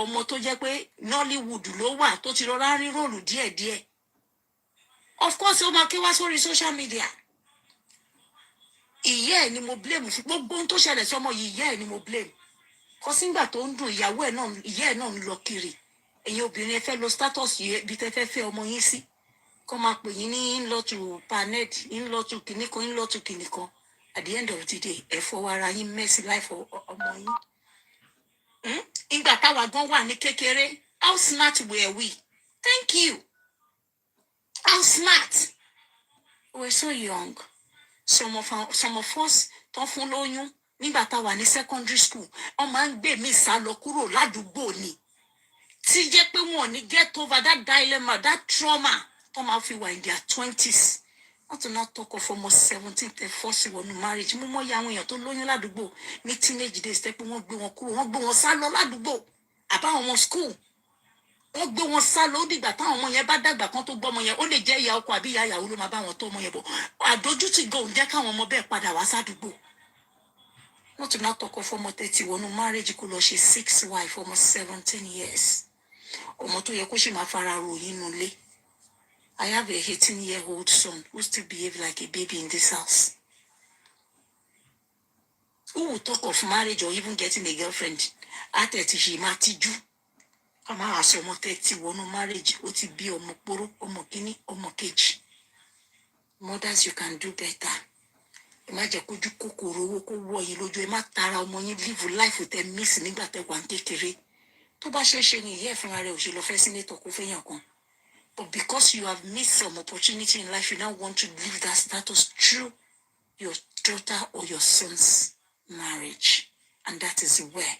ọmọ tó jẹ́ pé Nollywood ló wà tó ti rọra rí róòlù díẹ̀díẹ̀. Of course ó máa ké wá sórí social media. Ìyá ẹ̀ ni mo blame fún gbogbo ohun tó ṣẹlẹ̀ sọmọ yìí ìyá ẹ̀ ni mo blame. Kò sígbà tó ń dùn ìyá ẹ̀ náà ń lọ kiri. Ẹ̀yin obìnrin ẹ fẹ́ lo status yìí bí tẹ́ fẹ́ ọmọ yín sí. Kọ́ máa pè yín ní in-law panet in-law kìnìkan at the end of the day ẹ fọwọ́ ara yín messy life ọmọ yín. Ìgbà táwa gan wà ní kékeré how smart were we? Thank you. How smart? We were so young. Some of us tó fún lóyún nígbà táwa ní secondary school wọ́n máa ń gbé mi sá lọ kúrò ládùúgbò ni. Tí jẹ́ pé wọn ò ní get over that dilemma that trauma tó máa fi wà in their 20s. Not to not talk of almost 17 tẹ force wọnú marriage. Mo mọ̀ ya àwọn èèyàn tó lóyún ládùúgbò ní teenage days tẹ́ pé wọ́n gbé wọn kúrò wọ́n gbé wọn sá lọ ládùúgbò àbá àwọn school wọ́n gbé wọn sá lọ ó dìgbà táwọn ọmọ yẹn bá dàgbà kan tó gbọ́ ọmọ yẹn ó lè jẹ́ ìyá ọkọ àbí ìyá ìyàwó ló máa bá wọn tó ọmọ yẹn bọ̀ àdójútì gan ò jẹ́ káwọn ọmọ bẹ́ẹ̀ padà wá sádùúgbò. Not to not talk of ọmọ 30 wọnú marriage kó lọ ṣe 6 wife almost 17 years ọmọ tó yẹ kó sì máa fara ròyìn nulẹ̀. I have a 18-year-old son who still behaves like a baby in this house. Who will talk of marriage or even getting a girlfriend? Àtẹ̀tì ṣì máa tijú. A máa àṣọ ọmọ 30 wọnú marriage ó ti bí ọmọ poro ọmọ kíní ọmọ kejì. Mothers, you can do better. Ẹ má jẹ́ kójú kòkòrò owó kó wọ̀ yín lójú. Ẹ má tara ọmọ yín live life tẹ́ miss nígbà tẹ́ wà kékeré. tó bá ṣe ni ìyá ẹ̀ fúnra rẹ̀ ò ṣe lọ fẹ́ senator kó fẹ́ yàn kan. But because you have missed some opportunity in life, you now want to leave that status through your daughter or your son's marriage. And that is where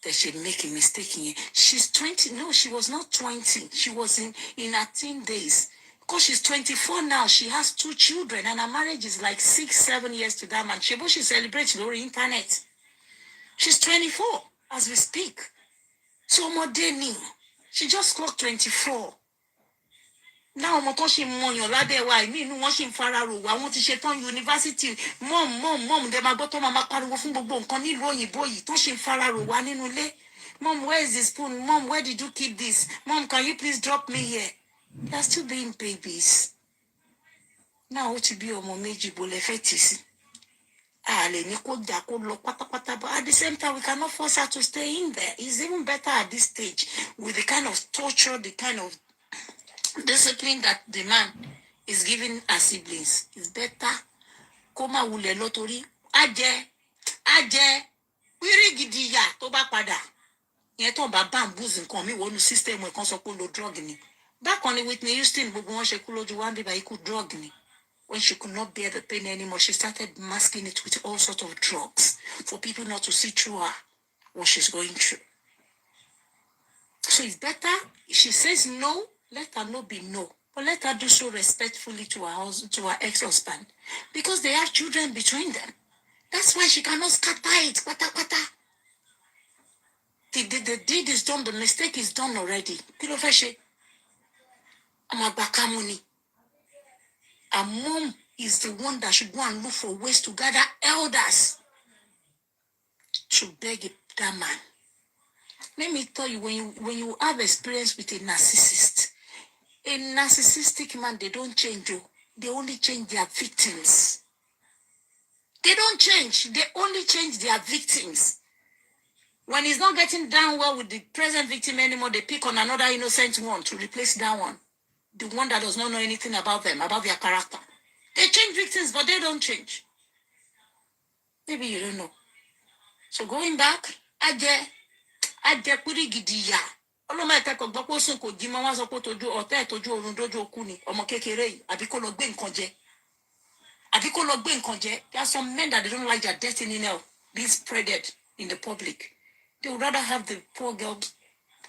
they should make a mistake in it. She's 20. No, she was not 20. She was in her teen days. Because she's 24 now. She has 2 children. And her marriage is like 6-7 years to that man. She celebrates on the internet. She's 24 as we speak. So Modeni, she just clocked 24. Now ọmọ tó ṣe mọyàn ládẹ wa ìmí inú wọn ṣì ń fara rò wá wọn ti ṣe tán yunifásitì mom dẹ máa gbọ́ tó máa pariwo fún gbogbo nǹkan nílùú òyìnbó yìí tó ṣe ń fara rò wá nínú ilé. Mom, where is the spoon? Mom, where did you keep this? Mom, can you please drop me here? They are still being babies. Now ó ti bí ọmọ méjì bó lẹ fẹ́ tì sí. Lè ní kó jà kó lọ pátápátá, but at the same time we cannot force her to stay in there. It's even better at this stage with the kind of torture, the kind of discipline that the man is giving her siblings. It's better kó má wulẹ̀ lọ torí ajẹ́ wírí gidi yà tó bá padà yẹn tó bá bamboos nǹkan mi wọnú system ẹ̀ kan sọ pé lo drug ni. Bákan ni Whitney Houston gbogbo wọn ṣe kú lójú wa ń bíbá ikú drug ni. When she could not bear the pain anymore, she started masking it with all sorts of drugs for people not to see through her what she's going through. So it's better if she says no, let her no be no. But let her do so respectfully to her ex-husband. Because they have children between them. That's why she cannot scatter it. The deed is done, the mistake is done already. A mom is the one that should go and look for ways to gather elders to beg that man. Let me tell you, when you have experience with a narcissistic man, they don't change you. They only change their victims. They don't change. They only change their victims. When he's not getting down well with the present victim anymore, they pick on another innocent one to replace that one. The one that does not know anything about them, about their character. They change victims, but they don't change. Maybe you don't know. So going back, Ajẹ kúrì gidi yà. Ọlọ́mọ ẹ̀kẹ́kọ̀ọ́ gbọ́ pé ó sùn kò jí mọ́ wá sọ pé tójú ọ̀tá ẹ̀ tójú oorun dójú okú ni ọmọ kékeré yìí àbí kó lọ gbé nǹkan jẹ. There are some men that they don't like their destiny now being spreaded in the public. They would rather have the poor girl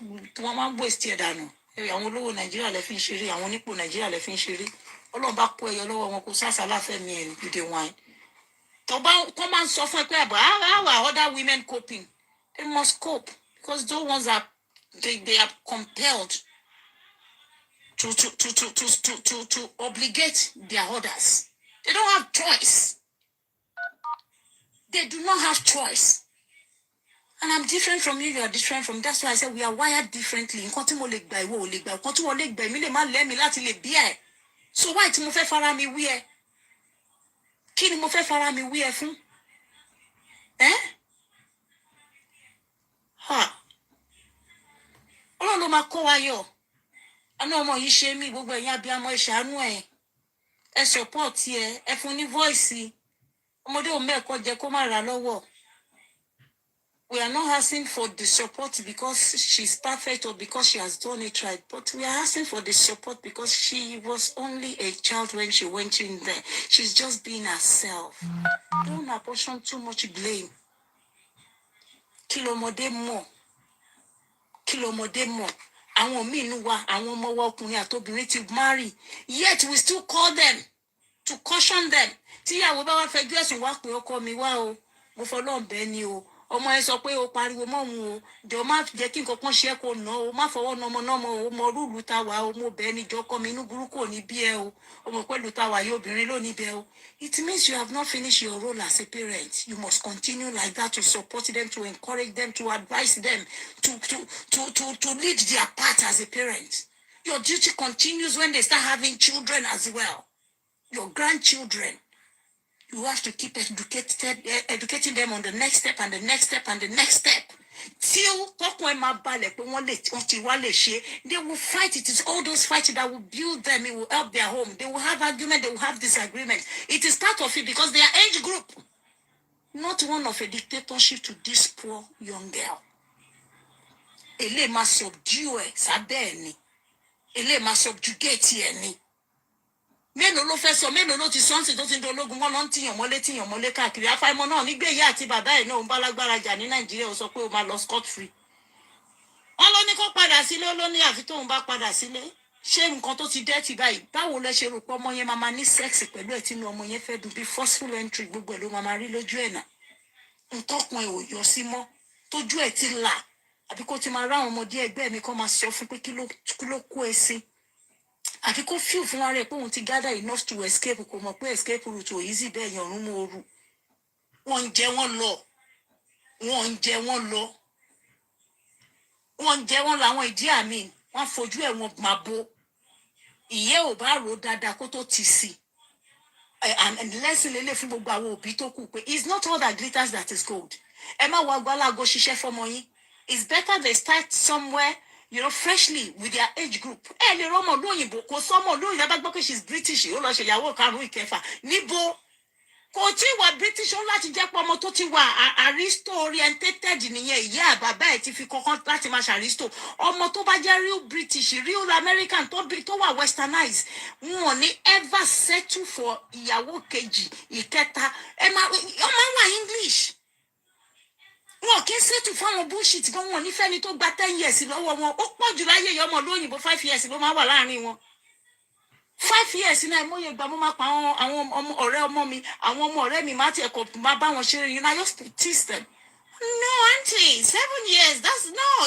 wọ́n máa ń waste ẹ̀ dànù. Àwọn olówó Nàìjíríà lẹ fi ń ṣeré, àwọn onípò Nàìjíríà lẹ fi ń ṣeré. Ọlọ́run bá kó ẹyọ lọ́wọ́ wọn kó sásà láfẹ̀mí ẹ̀ with the wine. Tó máa ń sọ fún ẹ pé how are other women coping? They must cope. Because those ones they are compelled to obligate their orders. They don't have choice. They do not have choice. And I'm different from you, you are different from me. That's why I said we are wired differently. Nǹkan tí mo lè gbà ìwọ ò lè gbà. Nǹkan tí wọ́n lè gbà èmi lè má lẹ́mi láti lè bí ẹ̀. So why tí mo fẹ́ fara mi wí ẹ? Kí ni mo fẹ́ fara mi wí ẹ fún? Ọlọ́run ló máa kó wa yọ. Àná ọmọ yìí ṣe mí gbogbo ẹ̀yin abiyamọ ẹ ṣàánú ẹ̀. Ẹ support ẹ, ẹ fún ní voice. Ọmọdé ò mẹ́ẹ̀kọ́ jẹ kó má ra lọ́wọ́. We are not asking for the support because she's perfect or because she has done it right, but we are asking for the support because she was only a child when she went in there. She's just being herself. Don't apportion too much blame. Kilomode mo. Àwọn míì nínú wa, àwọn ọmọ wa ọkùnrin àtobìnrin ti marry. Yet we still call them to caution them. Tíyàwó bá wá fẹjọ́ ẹ̀sùn wá pé ọkọ mi wá o, mo fọlọ́run bẹ̀ ni o. Ọmọ ẹ sọ pé o pariwo mọ́ òun o. Jọ̀ọ́ má jẹ́ kí nǹkan kan ṣe é kó ná o. Má fọwọ́ na ọmọ náà mọ́ o. Mọ rúùlù tá wà o. Mo bẹ̀ ni jọ̀ọ́ kọ́ mi inú burúkú ò ní bí ẹ o. Ọmọ pẹ̀lú tá wà yìí obìnrin ló ní bẹ o. It means you have not finished your role as a parent. You must continue like that to support them, to encourage them, to advise them, to lead their part as a parent. Your duty continues when they start having children as well. Your grandchildren. You have to keep educating them on the next step and the next step and the next step. Till they will fight. It is all those fights that will build them. It will help their home. They will have argument. They will have disagreement. It is part of it because their age group, not one of a dictatorship to this poor young girl. Ele máa subdue ẹ̀ sábẹ́ ẹ̀ ni. Ele máa subjugate ẹ̀ ni. Mélòó ló fẹ́ sọ, mélòó ló ti sọ́ǹsì tó ti ń dológun wọn lọ ń tìyàn mọ́lé káàkiri. Afáìmọ̀ náà nígbé ìyá àti bàbá ẹ̀ náà ń bá lágbára jà ní Nàìjíríà ó sọ pé ó máa lọ scot free. Wọ́n ló ní kó padà sílé, ó ló ní àfi tóun bá padà sílé. Ṣé nǹkan tó ti dẹ́tì báyìí? Báwo lẹ ṣe rò pé ọmọ yẹn máa ní sẹ́ẹ̀sì pẹ̀lú ẹ̀ tínú ọmọ yẹn fẹ́ dùn bí forceful entry gbogbo ẹ̀ ló máa rí lójú ẹ̀ náà. Ntọ́kùn ẹ̀ ò yọ sí mọ́, tójú ẹ̀ ti là, àbí kó ti máa ráwọn ọmọdé ẹgbẹ́ mi kó máa sọ fún pé kí ló kó ẹ sí. Àfi kó fíù fún ara ẹ̀ pé òun ti gather enough to escape, kò mọ̀ pé escape route ò easy bẹ́ẹ̀ yàn ọ̀run mọ́ ooru. Wọ́n ń jẹ wọ́n lọ. Wọ́n ń jẹ wọ́n làwọn ìdí àmì. Wọ́n fojú ẹ̀ wọn máa bo. Ìyẹ́ ò bá rò dáadáa kó tó ti sí. And lesson lele fún gbogbo àwọn òbí tó kù pé it's not all that glitters that is gold. Ẹ má wá gbálágo ṣiṣẹ́ fọmọ yín. It's better they start somewhere, freshly with their age group. Ẹ lè rọ́mọ lóyìnbó kò sọ́mọ lóyìnbó bá gbọ́ pé she's British ó lọ ṣe ìyàwó karùn-ún ìkẹfà níbo kò tí wà British ó láti jẹ́ pé ọmọ tó ti wà aristo orientated nìyẹn ìyá bàbá ẹ̀ ti fi kọ́kọ́ láti máa ṣàristo. Ọmọ tó bá jẹ́ real British real American tó wà westernized wọn ò ní ever settle for ìyàwó kejì ìkẹta ọmọ wà English. Wọn kì í settle fún àwọn bullshit gan wọn nífẹ̀ẹ́ ni tó gba 10 years lọ́wọ́ wọn ó pọ̀ jù láyé ìyá ọmọ lóyìnbó 5 years ló máa wà láàrin wọn. 5 years náà mo yẹ gbà mo máa pa àwọn ọmọ ọ̀rẹ́ ọmọ mi àwọn ọmọ ọ̀rẹ́ mi máa ti ẹ̀kọ́ máa bá wọn ṣeré yìí náà just tease them. No auntie 7 years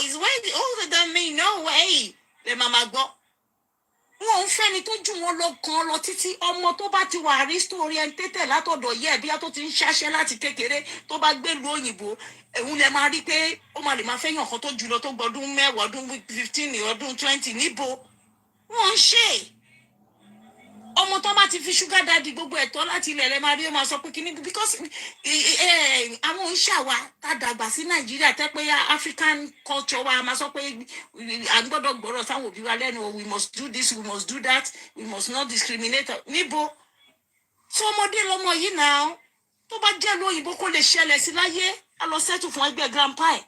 it's way older than me no way lè máa gbọ́. Wọn ò fẹ́ ni tó jù wọn lọ kan lọ títí ọmọ tó bá ti wà aristo orientated látọ̀dọ̀ yẹ bí a tó ti ń ṣáṣẹ́ láti kékeré tó bá gbé lu òyìnbó ẹ̀hún lẹ máa rí pé ó máa lè máa fẹ́yàn kan tó jù lọ tó gbọdún 10 ọdún 15 ọdún 20 níbo wọ́n ń ṣe. Ọmọ tó bá ti fi sugar daddy gbogbo ẹ̀tọ́ láti ilẹ̀ rẹ̀ máa rí ó máa sọ pé kíní because àwọn oníṣàwà tá a dàgbà sí Nàìjíríà tẹ́ pé African culture wa máa sọ pé à ń gbọ́dọ̀ gbọ́rọ̀ sáwọn òbí wa lẹ́nu we must do this we must do that we must not discriminate níbo. Tí ọmọdé lọmọ yìí náà tó bá jẹ́ lóyìnbó kó lè ṣẹlẹ̀ sí láyé a lọ sẹ́tù fún ẹgbẹ́ grandpa ẹ̀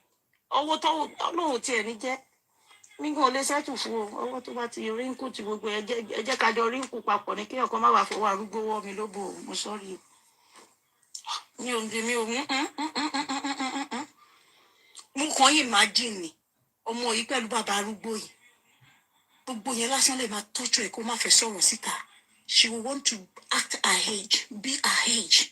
ọwọ́ tó lóhùn tiẹ̀ ní jẹ́ nígbà olè sẹ́tù fún ọwọ́ tó bá ti rínkù tí gbogbo ẹ jẹ́ kájọ rínkù papọ̀ ní kí ọkọ má wàá fọwọ́ arúgbó wọ́ mi lóbò mo sọ́rí mi ò mo kàn yìí imagine ọmọ yìí pẹ̀lú bàbá arúgbó yìí gbogbo yẹn lásán lè máa tọ́jú ẹ̀ kó má fẹ́ sọ̀rọ̀ síta. She will want to act her age be her age.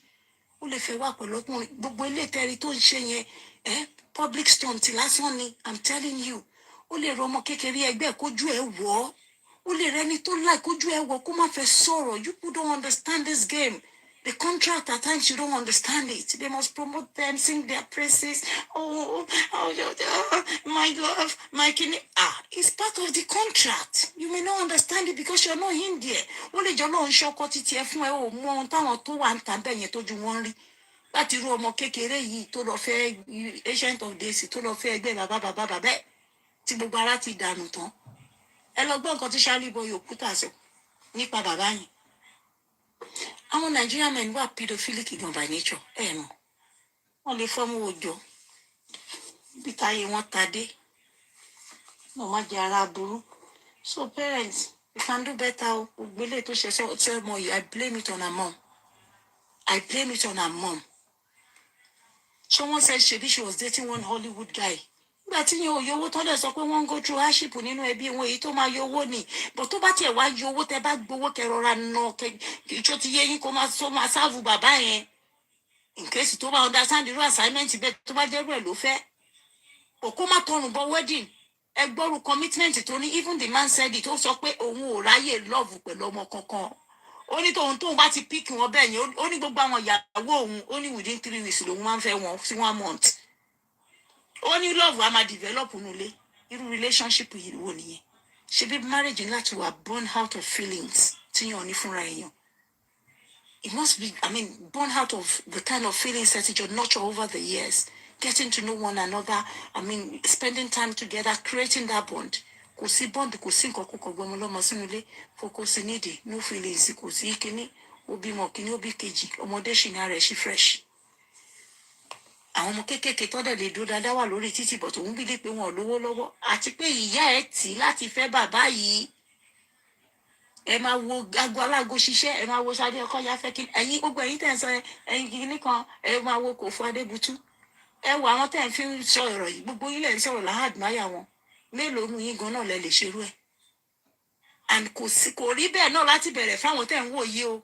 Ó lè fẹ́ wà pẹ̀lú ọkùnrin gbogbo ilé ìtẹ́rí tó ń ṣe yẹn public stunt lásán ni I'm telling you. Ó lè rọ ọmọ kékeré ẹgbẹ́ kójú ẹ̀ wọ́ ó lè rẹni tó láì kójú ẹ̀ wọ́ kó má fẹ́ sọ̀rọ̀. You people don't understand this game. The contract at times you don't understand it. They must promote them, sing their praises. Oh, my love, my kidney. It's part of the contract. You may not understand it because you're not in there. Ó lè jọ lọ́run ṣọkọ títí ẹ fún ẹ ò mọ ohun táwọn tó wà ń tà bẹ́ẹ̀ yẹn tó ju wọ́n rí. Láti irú ọmọ kékeré yìí tó lọ fẹ́ Ancient of Days tó lọ fẹ́ ẹgbẹ́ bàbá ẹ̀ tí gbogbo ara ti dànù tán. Ẹ lọ gbọ́ nǹkan tí Charlie Boy Òkúta sọ nípa bàbá yẹn. Àwọn Nigerian men were pedophilic gan by nature. Mọ̀. Wọ́n lè fọ́mú òjò. Bí táyé wọn ta dé. Wọ́n má jẹ ara burú. So parents, you can do better. Ògbélé tó ṣe ṣe ọmọ yìí, I blame it on her mom. Someone said she was dating one Hollywood guy. Nígbà tí yẹn ò yọ owó tán lè sọ pé wọ́n ń go through hardship nínú ẹbí wọn èyí tó máa yọ owó ni but tó bá tiẹ̀ wá yọ owó tẹ bá gbowó kẹrọra nà kìjọ ti yẹ yín kó máa sáàbù bàbá yẹn in case tó bá understand irú assignment bẹ́ẹ̀ tó bá jẹ́rú ẹ̀ ló fẹ́ òkú má tọrùn bọ wedding ẹ gbọ́rù commitment tó ní even the man said it ó sọ pé òun ò ráyè love pẹ̀lú ọmọ kankan ó ní tóun bá ti pick wọn bẹ́ẹ̀ yẹn ó ní gbogbo àwọn ìyàwó òun ó ní within 3 weeks lòun máa ń fẹ́ wọn sí 1 month. Only love wa máa develop nulẹ̀ irú relationship yìí wò nìyẹn ṣe bí marriage láti wà born out of feelings tí yàn ní fúnra èèyàn. It must be born out of the kind of feelings that you nurture over the years getting to know one another spending time together creating that bond. Kò sí bond kò sí nǹkan kókò gbọmọ lọmọ sínú ilé kò sí nídìí no feelings kò sí kíní ó bímọ kíní ó bí kejì ọmọdé ṣì ní ara ẹ̀ ṣì fresh. àwọn ọmọ kéékèèké tó dẹ̀ lè dúró dáadáa wà lórí títì bọ̀ tòun bí lè pé wọn ò lówó lọ́wọ́ àti pé ìyá ẹ̀ tì í láti fẹ́ bàbá yìí ẹ máa wo ago alágo ṣiṣẹ́ ẹ máa wo Ṣadé ọkọ ya fẹ́ kí ẹ̀yin gbogbo ẹ̀yin tẹ̀ ń sọ ẹ̀yin kìíní kan ẹ máa wo Kòfó Adébútú ẹ wo àwọn tẹ̀ ń fi sọ ọ̀rọ̀ yìí gbogbo yín lẹ̀ ń sọ̀rọ̀ láhàdmáyà wọn mélòó nu yín gan náà lẹ lè ṣerú ẹ̀ and kò rí bẹ́ẹ̀ náà láti bẹ̀rẹ̀ fáwọn tẹ̀ ń wò yìí o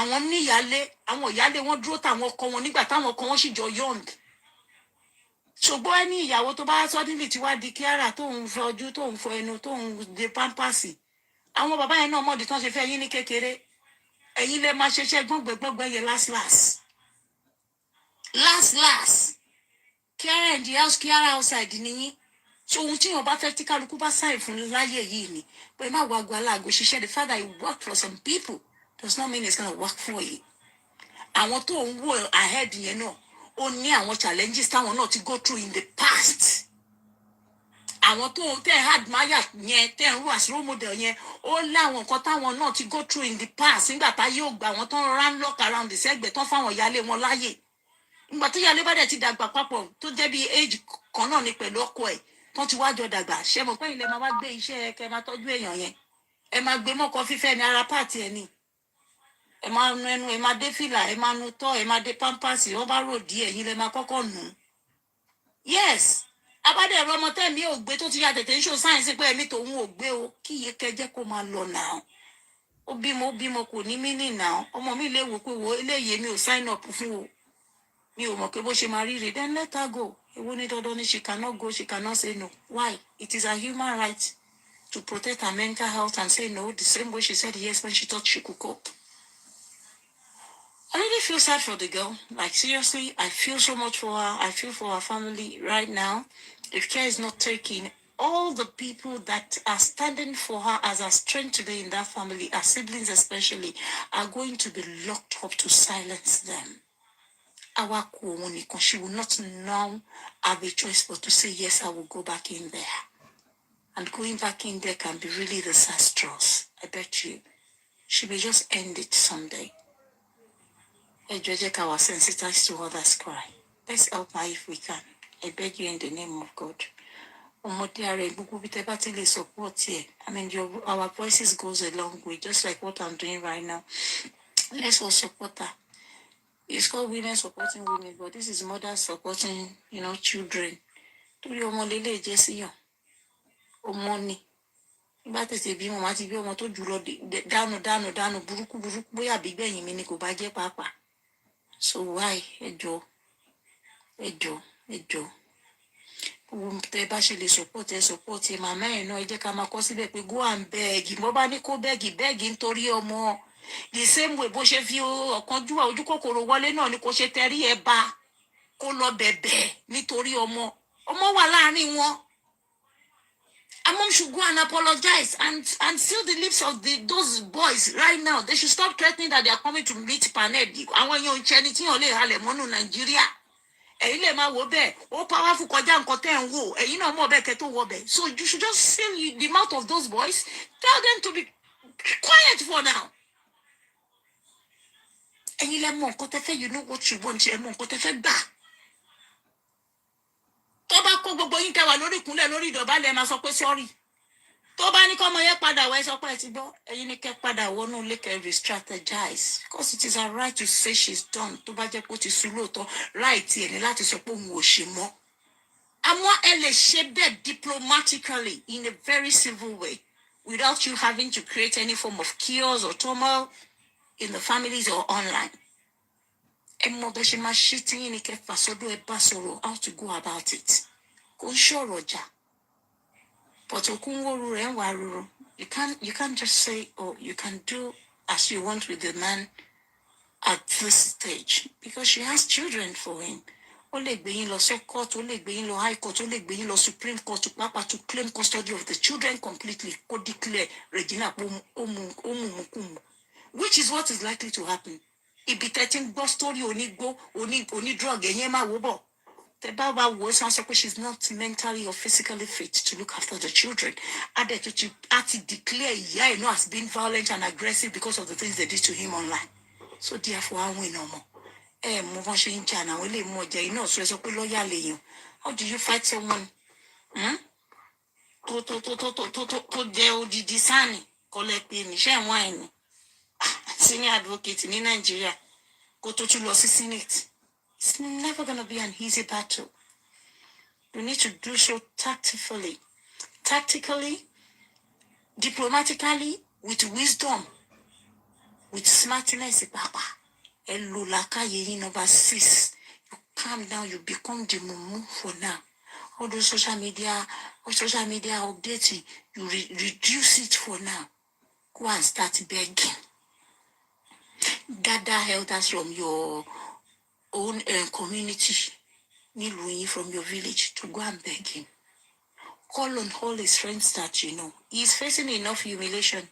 àwọn níyàlé àwọn ìyálé wọn dúró táwọn ọkọ wọn nígbà táwọn ọkọ wọn sì jọ young ṣùgbọ́n ẹni ìyàwó tó bá sọ́dínlì tí wàá di kíára tó ń fọ ojú tó ń fọ ẹnu tó ń de pampasì àwọn bàbá yẹn náà mọ̀ọ́dí tán ṣe fẹ́ yín ní kékeré ẹ̀yin lè máa ṣiṣẹ́ gbọ́ngbẹ́gbọ́ngbẹ́ yẹn last kíára in the house kíára outside nìyí ṣé ohun tí yóò bá fẹ́ tí kálukú bá sáì fún láyé yìí ni pé má wàá gba aláàgọ́ ṣiṣẹ́ the father he work for some people does not mean it's gonna work for you àwọn tó ń wò ahead yẹn náà ó ní àwọn challenges táwọn náà ti go through in the past àwọn tó tẹ admire yẹn tẹ ń rú as role model yẹn ó láwọn nǹkan táwọn náà ti go through in the past nígbà tá yóò gbà wọn tán rán lock around the sẹgbẹ tán fáwọn ìyáálé wọn láàyè nígbà tó ìyáálé bá dẹ̀ ti dàgbà papọ̀ tó jẹ́ bí age kan náà ni pẹ̀lú ọkọ ẹ̀ tán ti wájọ dàgbà ṣe mọ̀ pé ilẹ̀ máa wá gbé iṣẹ́ kẹ máa tọ́jú èèyàn yẹn ẹ máa gbé mọ́kọ fífẹ́ ní ara pààtì ẹ̀ ni ẹ máa nu ẹnu ẹ máa dé fìlà ẹ máa nu tọ́ ẹ máa dé pampasì wọ́n bá rò díẹ̀ yín lẹ máa kọ́kọ́ nù yes abádẹ ẹ̀rọ ọmọ tẹ̀mí ò gbé tó ti ya tètè ń ṣó sáyẹ̀nsì pé ẹ̀mí tòun ò gbé o kí iye kẹjẹ kó máa lọ náà ó bímọ kò ní mínì náà ọmọ mi lè wò pé wo eléyìí mi ò sign up fún o mi ò mọ̀ pé bó ṣe máa rí rè then let her go èwo ní dandan ni she cannot go she cannot say no why it is her human right to protect her mental health and say no the same way she said yes when she thought she could cope. I really feel sad for the girl. Like, seriously, I feel so much for her. I feel for her family right now. If care is not taken, all the people that are standing for her as a strength today in that family, her siblings especially, are going to be locked up to silence them. She will not now have a choice but to say, yes, I will go back in there. And going back in there can be really disastrous. I bet you. She may just end it someday. Ejojeka was sensitized to others' cry. Let's help her if we can. I beg you in the name of God. Support here. I mean, our voices goes a long way, just like what I'm doing right now. Let's all support her. It's called women supporting women, but this is mothers supporting, children. Nígbà tètè bí wọn máa ti bí ọmọ tó jù lọ dànù burúkú bóyá àbígbẹ̀yìn mi ni kò bá jẹ́ pàápàá. So why ẹjọ́ tẹ bá ṣe lè support ẹ màmá ẹ̀ náà ẹ jẹ́ ká máa kọ síbẹ̀ pé go and beg bó bá ní kó bẹ́ẹ̀gì nítorí ọmọ the same way bó ṣe fi ọ̀kánjúwà ojú kòkòrò wọlé náà ni kò ṣe tẹrí ẹ bá kó lọ bẹ̀bẹ̀ nítorí ọmọ wà láàrin wọn. And mom should go and apologize and seal the lips of those boys right now. They should stop threatening that they are coming to meet Panel. Àwọn èèyàn ìṣẹ́ni tí wọ́n lè halẹ̀ mọ́nú Nàìjíríà. Ẹ̀yin lè máa wò bẹ́ẹ̀, ó powerful kọjá nǹkan tẹ́ ń wò. Ẹ̀yin náà mọ̀ bẹ́ẹ̀ kẹ́ tó wọ bẹ́ẹ̀. So you should just seal the mouth of those boys. Tell them to be quiet for now. Ẹ̀yin lè mọ̀ nǹkan tẹ́ fẹ́, you know what you want, ẹ mọ̀ nǹkan tẹ́ fẹ́ gbà. Tó bá kó gbogbo yín kẹwàá lórí ìkúnlẹ̀ lórí ìdọ̀bálẹ̀ máa sọ pé sorry. Tó bá ní kọ́mọ yẹn padà wá ẹ sọ pé ẹ ti gbọ́ ẹ̀yin ní kẹ́ padà wọnú ilé kẹ́ re-strategize because it is her right to say she's done. Tó bá jẹ́ pé ó ti sùn lóòótọ́ right ẹ̀ ní láti sọ pé òun ò ṣe mọ́. Àmọ́ ẹ lè ṣe bẹ́ẹ̀ diplomatically in a very civil way without you having to create any form of chaos or turmoil in the families or online. Ẹ mọ bẹ́ẹ̀ ṣe máa ṣe tí yín ní kẹ́ fà sọ́dọ̀ ẹ bá sọ̀rọ̀ how to go about it. Kò ń ṣọ̀rọ̀ ọjà. But you can't just say, oh, you can do as you want with the man at this stage because she has children for him. Ó lè gbé yín lọ sí court, ó lè gbé yín lọ high court, ó lè gbé yín lọ Supreme Court to claim custody of the children completely. Kó declare Regina omukumu, which is what is likely to happen. Ibi tẹ́tí ń gbọ́ story oní drug ẹ̀yẹn máa wò bọ̀. The Bible words answer because she's not mentally or physically fit to look after the children. Added to declare as being violent and aggressive because of the things they did to him online. So therefore, I win no more. mo bọ́n ṣe ń jà náà àwọn ilé ìmọ̀ ọjà yìí náà sọ pé lọ́ọ̀yà lèèyàn. How do you fight someone tó jẹ́ odidi sáàni kọ́lẹ́ pé níṣẹ́ ìwọ̀n àìní senior advocate ní Nàìjíríà kó tó tún lọ sí Senate? It's never gonna be an easy battle. You need to do so tactically, diplomatically, with wisdom, with smartness. Papa, number 6. You calm down, you become the mumu for now. All those social media updating, you reduce it for now. Go and start begging. Gather elders from your own community, from your village, to go and beg him. Call on all his friends that you know. He's facing enough humiliation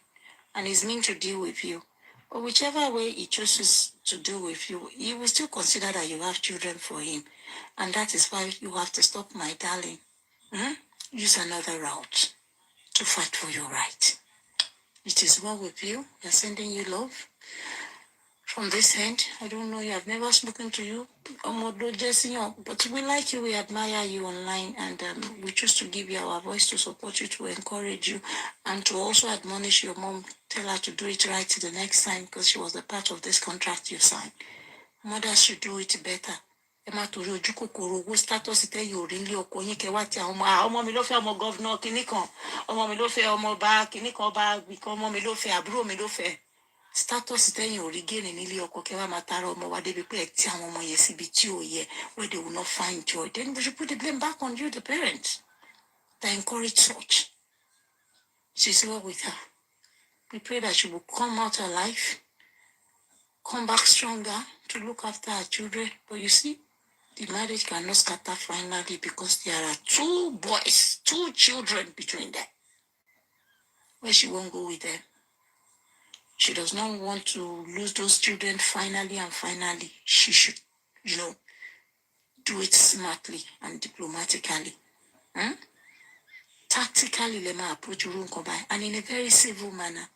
and he's meant to deal with you. But whichever way he chooses to deal with you, he will still consider that you have children for him. And that is why you have to stop, my darling. Use another route to fight for your right. It is well with you. We are sending you love. From this end, I don't know, you have never spoken to you, but we like you, we admire you online, and we choose to give you our voice to support you, to encourage you, and to also admonish your mom, tell her to do it right the next time, because she was a part of this contract you signed. Mothers should do it better. Emma to ojú kòkòrò owó status tẹ́ yóò rí ilé ọkọ yín kẹwàá tí àwọn ọmọ mi ló fẹ́ ọmọ gọ́vnọ̀ kìíní kan, ọmọ mi ló fẹ́ ọmọ ọba kìíní kan ọba gbìkan, ọmọ mi ló fẹ́ àbúrò mi ló fẹ́. Status tẹ́yìn ò rí gẹ́ni nílé ọkọ kẹwàá máa tara ọmọ wa débi pé ẹ̀ tí àwọn ọmọ yẹn síbi tí ò yẹ, where they will not find joy. Then we should put the blame back on you, the parents, that encourage such. It is well with her. We pray that she will come out alive, come back stronger to look after her children. But you see, the marriage cannot scatter finally because there are 2 boys, 2 children between them. Where she won't go with them. She does not want to lose those children finally, and finally she should, do it smartly and diplomatically. Tactically, let me approach Urunkobai, and in a very civil manner.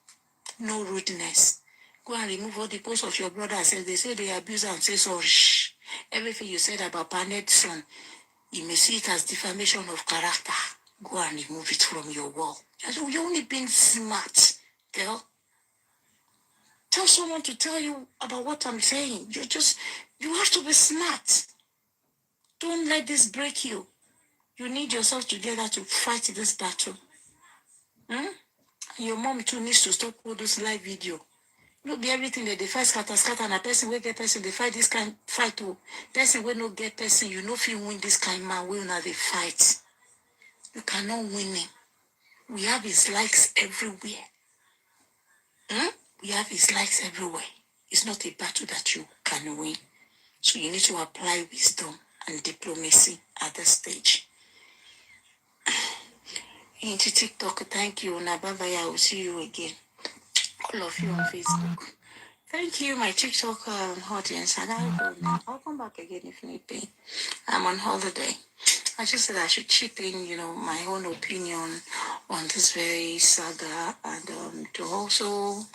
No rudeness. Go and remove all the posts of your brothers. They say they abuse and say sorry. Everything you said about Panet's son, you may see it as defamation of character. Go and remove it from your wall. You're only being smart, girl. Tell someone to tell you about what I'm saying. You have to be smart. Don't let this break you. You need yourself together to fight this battle. Your mom too needs to stop all those live video. No be everything that they fight scatter, and a person will get person, they fight this kind fight too. Person will not get person, you know if you win this kind man, will not they fight. You cannot win him. We have his likes everywhere. We have his likes everywhere. It's not a battle that you can win. So you need to apply wisdom and diplomacy at this stage. Into TikTok, thank you. Nababaya, I will see you again. All of you on Facebook. Thank you, my TikTok audience. And I'll come back again if need be. I'm on holiday. I just said I should chip in, my own opinion on this very saga, and to also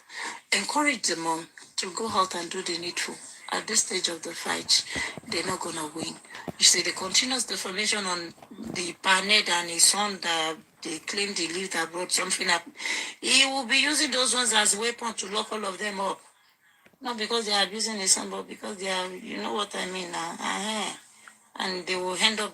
encourage the mom to go out and do the needful. At this stage of the fight, they're not gonna win. You see, the continuous defamation on the Barnett and his son that they claim they lived abroad, something up. He will be using those ones as a weapon to lock all of them up. Not because they are abusing his son, but because they are, you know what I mean now. And they will end up